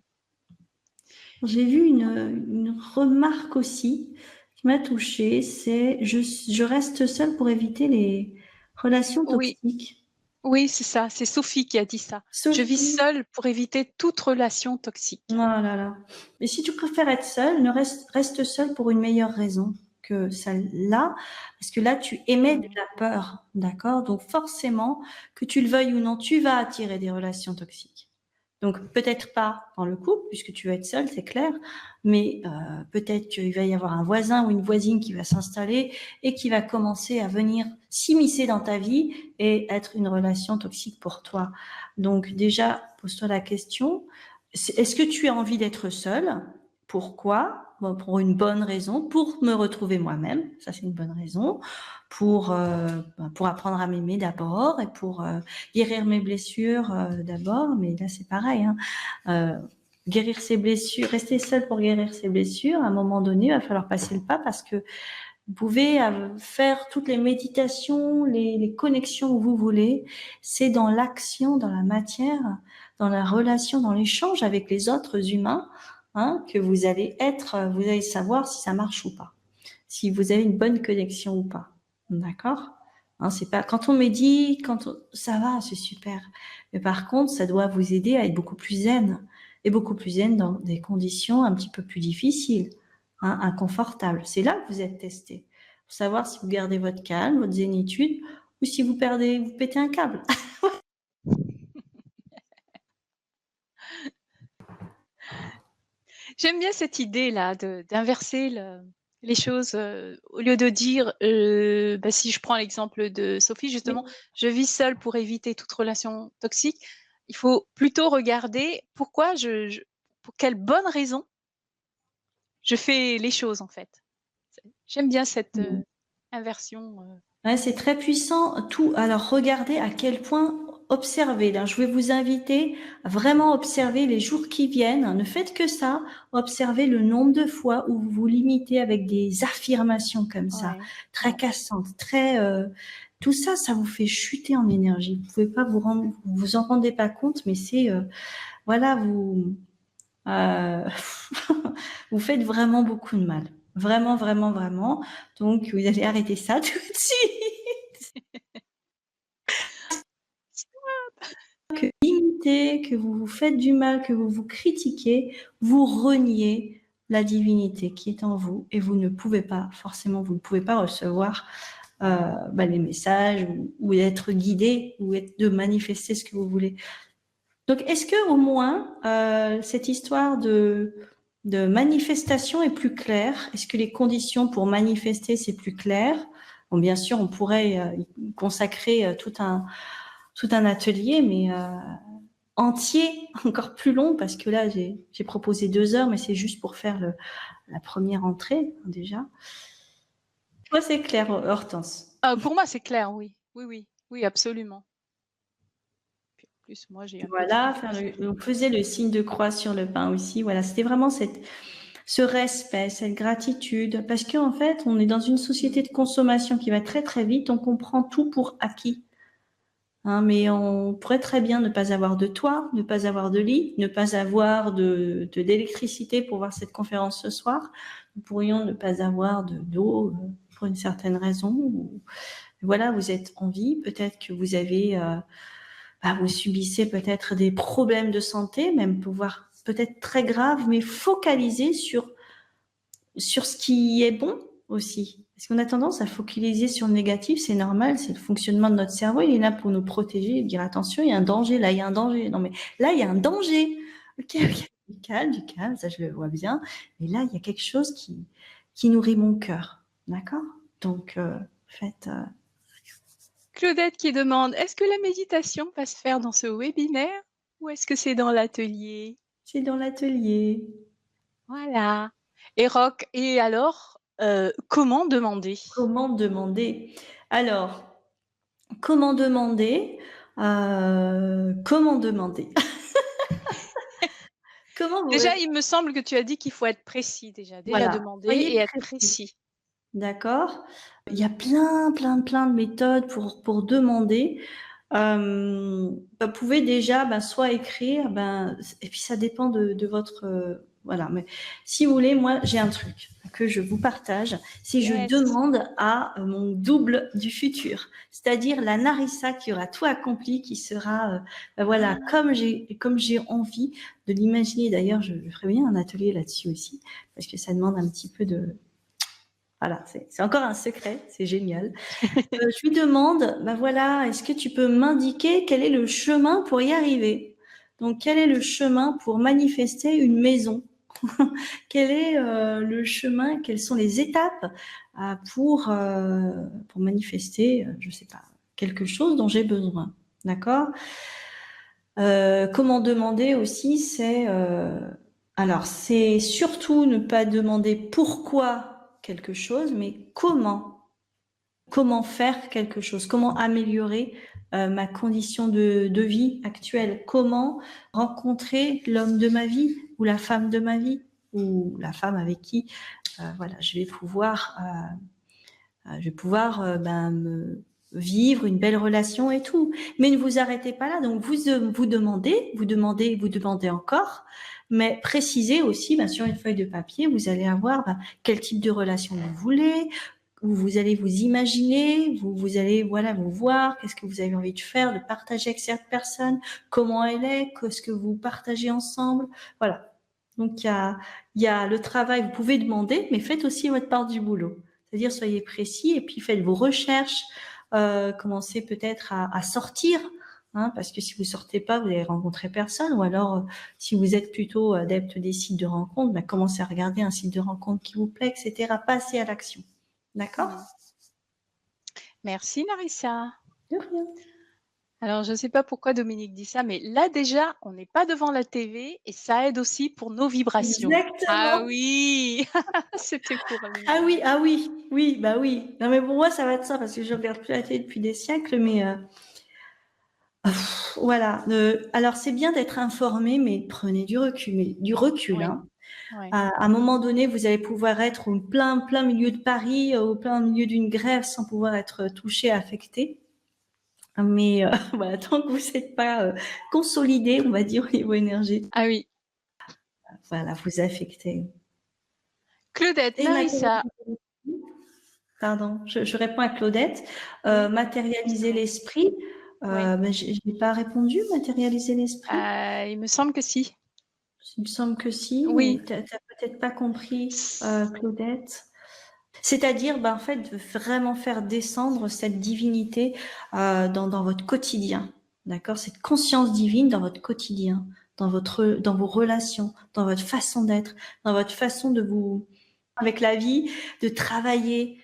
J'ai vu une remarque aussi qui m'a touchée, c'est je reste seule pour éviter les relations Oui, toxiques. oui, c'est ça. C'est Sophie qui a dit ça. Je vis Sophie, seule pour éviter toute relation toxique. oh là là. Mais si tu préfères être seule, reste seule pour une meilleure raison que celle-là, parce que là, tu émets de Hmm. la peur, d'accord? Donc forcément, que tu le veuilles ou non, tu vas attirer des relations toxiques. Donc peut-être pas dans le couple, puisque tu vas être seule, c'est clair, mais peut-être qu'il va y avoir un voisin ou une voisine qui va s'installer et qui va commencer à venir s'immiscer dans ta vie et être une relation toxique pour toi. Donc déjà, pose-toi la question, est-ce que tu as envie d'être seule? Pourquoi? Bon, pour une bonne raison, pour me retrouver moi-même, ça c'est une bonne raison, pour apprendre à m'aimer d'abord et pour guérir mes blessures d'abord, mais là c'est pareil, hein. Guérir ses blessures, rester seule pour guérir ses blessures, à un moment donné, il va falloir passer le pas parce que vous pouvez faire toutes les méditations, les connexions que vous voulez. C'est dans l'action, dans la matière, dans la relation, dans l'échange avec les autres humains, hein, que vous allez savoir si ça marche ou pas, si vous avez une bonne connexion ou pas. D'accord? Hein, c'est pas quand on médite, ça va, c'est super. Mais par contre, ça doit vous aider à être beaucoup plus zen et beaucoup plus zen dans des conditions un petit peu plus difficiles, hein, inconfortables. C'est là que vous êtes testé pour savoir si vous gardez votre calme, votre zénitude ou si vous pétez un câble. J'aime bien cette idée-là d'inverser les choses au lieu de dire, bah, si je prends l'exemple de Sophie, justement, Oui. je vis seule pour éviter toute relation toxique. Il faut plutôt regarder pourquoi pour quelle bonne raison je fais les choses, en fait. J'aime bien cette inversion. Ouais, c'est très puissant. Tout. Alors, regardez à quel point observer. Là, je vais vous inviter à vraiment observer les jours qui viennent. Ne faites que ça. Observez le nombre de fois où vous vous limitez avec des affirmations comme ça, Ouais, très ouais. cassantes, tout ça, ça vous fait chuter en énergie. Vous pouvez pas vous en rendez pas compte, mais voilà, euh, vous faites vraiment beaucoup de mal. Vraiment, vraiment, vraiment. Donc, vous allez arrêter ça tout de suite. Que limitez, que vous vous faites du mal, que vous vous critiquez, vous reniez la divinité qui est en vous et vous ne pouvez pas, forcément, vous ne pouvez pas recevoir les messages ou être guidé ou de manifester ce que vous voulez. Donc, est-ce que au moins cette histoire de manifestation est plus claire? Est-ce que les conditions pour manifester c'est plus clair? Bon, bien sûr, on pourrait y consacrer tout un atelier, mais entier, encore plus long, parce que là, j'ai proposé 2 heures, mais c'est juste pour faire la première entrée, déjà. Toi, c'est clair, Hortense. Pour moi, c'est clair, oui. Oui, oui. Oui, absolument. Puis en plus, moi, j'ai un peu de Voilà, confiance en vous. on faisait le signe de croix sur le pain aussi. Voilà, c'était vraiment ce respect, cette gratitude, parce qu'en fait, on est dans une société de consommation qui va très très vite, donc on prend tout pour acquis. Hein, mais on pourrait très bien ne pas avoir de toit, ne pas avoir de lit, ne pas avoir d'électricité pour voir cette conférence ce soir. Nous pourrions ne pas avoir d'eau pour une certaine raison. Voilà, vous êtes en vie, peut-être que vous avez, vous subissez peut-être des problèmes de santé, même pouvoir peut-être très graves, mais focaliser sur ce qui est bon aussi. Parce qu'on a tendance à focaliser sur le négatif, c'est normal, c'est le fonctionnement de notre cerveau, il est là pour nous protéger, dire attention, il y a un danger, là il y a un danger. Non mais là il y a un danger. Ok, du calme, ça je le vois bien. Mais là il y a quelque chose qui nourrit mon cœur. D'accord? Donc faites... Claudette qui demande: «Est-ce que la méditation va se faire dans ce webinaire ou est-ce que c'est dans l'atelier?» c'est dans l'atelier. Voilà. Et alors, comment demander? Comment demander? Alors, comment demander? Comment demander? Comment vous Déjà, répondre? il me semble que tu as dit qu'il faut être précis déjà. Déjà Voilà, demander soyez et être précis. précis. D'accord? Il y a plein de méthodes pour demander. Vous pouvez déjà soit écrire, et puis ça dépend de votre... voilà, mais si vous voulez, moi j'ai un truc que je vous partage, si je Yes. demande à mon double du futur, c'est-à-dire la Narissa qui aura tout accompli, qui sera, voilà, Ah, comme j'ai envie de l'imaginer. D'ailleurs, je ferai bien un atelier là-dessus aussi, parce que ça demande un petit peu de... Voilà, c'est encore un secret, c'est génial. Je lui demande, voilà, est-ce que tu peux m'indiquer quel est le chemin pour y arriver? Donc, quel est le chemin pour manifester une maison? Quel est le chemin? Quelles sont les étapes pour manifester, je sais pas, quelque chose dont j'ai besoin? D'accord? Comment demander aussi, alors c'est surtout ne pas demander pourquoi quelque chose, mais comment faire quelque chose, comment améliorer ma condition de vie actuelle, comment rencontrer l'homme de ma vie ou la femme de ma vie ou la femme avec qui voilà, je vais pouvoir vivre une belle relation et tout. Mais ne vous arrêtez pas là. Donc vous demandez encore, mais précisez aussi sur une feuille de papier, vous allez avoir quel type de relation vous voulez, où vous allez vous imaginer, vous allez vous voir, qu'est-ce que vous avez envie de faire, de partager avec cette personne, comment elle est, qu'est-ce que vous partagez ensemble, voilà. Donc il y a le travail, vous pouvez demander, mais faites aussi votre part du boulot. C'est-à-dire soyez précis et puis faites vos recherches, commencez peut-être à sortir, hein, parce que si vous sortez pas, vous allez rencontrer personne, ou alors si vous êtes plutôt adepte des sites de rencontres, commencez à regarder un site de rencontre qui vous plaît, etc. Passez à l'action. D'accord? mmh. Merci Narissa. De rien. Alors je ne sais pas pourquoi Dominique dit ça, mais là déjà, on n'est pas devant la TV et ça aide aussi pour nos vibrations. Ah Exactement. oui! C'était pour lui. Ah oui, oui, bah oui. Non mais pour moi ça va être ça parce que je regarde plus la télé depuis des siècles, mais voilà. Alors c'est bien d'être informé, mais prenez du recul, Oui, hein. oui. À un moment donné, vous allez pouvoir être au plein milieu de Paris, au plein milieu d'une grève sans pouvoir être touché, affecté. Mais voilà, tant que vous n'êtes pas consolidé, on va dire au niveau énergétique, Ah oui. voilà, vous affectez. Claudette, Et Narissa, pardon, je réponds à Claudette. oui, Matérialiser justement. l'esprit. Oui. Je n'ai pas répondu, matérialiser l'esprit. Il me semble que si. Il me semble que si, mais Oui. tu as peut-être pas compris, Claudette. C'est-à-dire, en fait, de vraiment faire descendre cette divinité dans votre quotidien, d'accord? Cette conscience divine dans votre quotidien, dans vos relations, dans votre façon d'être, dans votre façon de vous, avec la vie, de travailler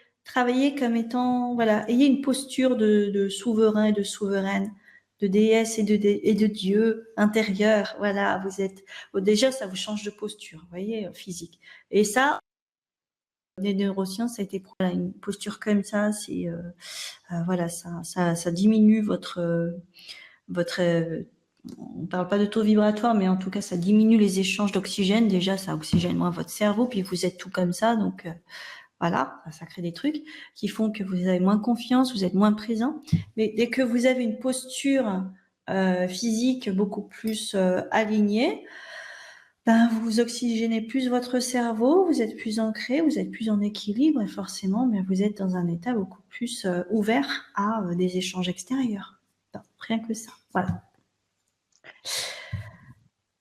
comme étant, voilà, ayez une posture de souverain et de souveraine, de déesse et de Dieu intérieur. Voilà, vous êtes, déjà, ça vous change de posture, vous voyez, physique. Et ça, les neurosciences, ça a été prouvé. Voilà, une posture comme ça, c'est voilà, ça diminue on parle pas de taux vibratoire, mais en tout cas, ça diminue les échanges d'oxygène. Déjà, ça oxygène moins votre cerveau, puis vous êtes tout comme ça, donc voilà, ça crée des trucs qui font que vous avez moins confiance, vous êtes moins présent. Mais dès que vous avez une posture physique beaucoup plus alignée, vous oxygénez plus votre cerveau, vous êtes plus ancré, vous êtes plus en équilibre et forcément, vous êtes dans un état beaucoup plus ouvert à des échanges extérieurs. Non, rien que ça. Voilà.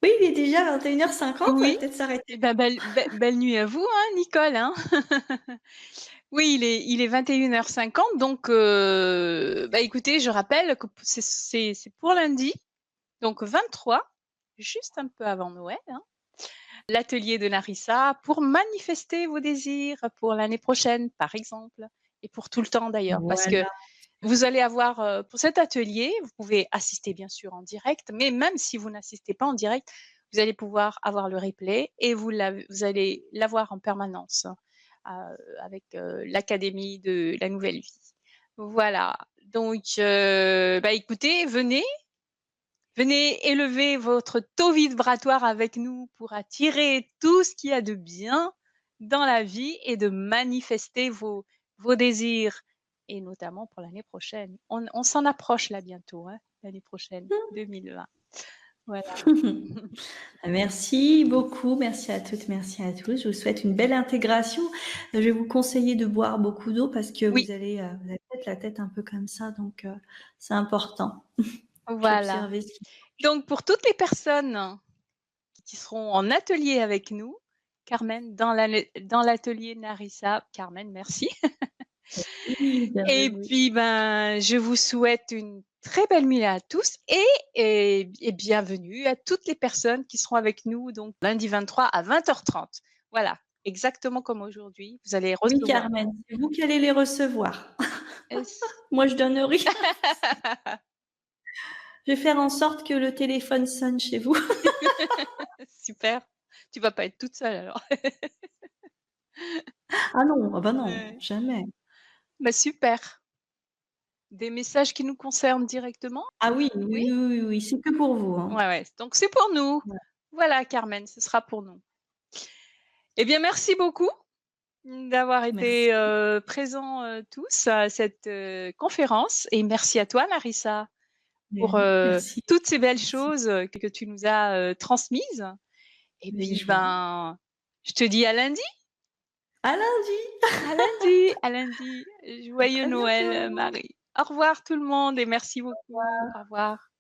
Oui, il est déjà 21h50, on va Oui, peut-être s'arrêter. et belle nuit à vous, hein, Nicole, hein. Oui, il est 21h50 donc écoutez, je rappelle que c'est pour lundi, donc 23, juste un peu avant Noël, hein, l'atelier de Narissa pour manifester vos désirs pour l'année prochaine, par exemple, et pour tout le temps d'ailleurs. Parce que Voilà. vous allez avoir, pour cet atelier, vous pouvez assister bien sûr en direct, mais même si vous n'assistez pas en direct, vous allez pouvoir avoir le replay et vous allez l'avoir en permanence, avec, l'académie de la nouvelle vie. Voilà, donc écoutez, venez élever votre taux vibratoire avec nous pour attirer tout ce qu'il y a de bien dans la vie et de manifester vos désirs et notamment pour l'année prochaine. On s'en approche là bientôt, hein, l'année prochaine, 2020. Voilà. Merci beaucoup, merci à toutes, merci à tous. Je vous souhaite une belle intégration. Je vais vous conseiller de boire beaucoup d'eau parce que Oui, vous avez peut-être la tête un peu comme ça, donc c'est important. voilà. J'observais ce qui... Donc pour toutes les personnes qui seront en atelier avec nous, Carmen, dans l'atelier Narissa, Carmen, merci. Oui, Et bienvenue. puis, je vous souhaite une très belle nuit à tous et bienvenue à toutes les personnes qui seront avec nous donc lundi 23 à 20h30. Voilà, exactement comme aujourd'hui. Vous allez Oui, recevoir. Carmen, c'est vous qui allez les recevoir. Est-ce- Moi, je donne rien. Je vais faire en sorte que le téléphone sonne chez vous. Super. Tu vas pas être toute seule alors. Ah non, ah bah non, Ouais. jamais. Super. Des messages qui nous concernent directement? Ah oui, Oui? oui, oui, oui, oui, c'est que pour vous, hein. Ouais, ouais. Donc c'est pour nous. Ouais. Voilà, Carmen, ce sera pour nous. Eh bien, merci beaucoup. D'avoir Merci. été, présents, tous à cette, conférence et merci à toi Larissa pour, Merci. toutes ces belles Merci. choses, que tu nous as, transmises et Avec puis, joie. je te dis à lundi, À lundi. à lundi, à lundi. À Joyeux très Noël, bientôt. Marie. Au revoir tout le monde et merci beaucoup. Au revoir.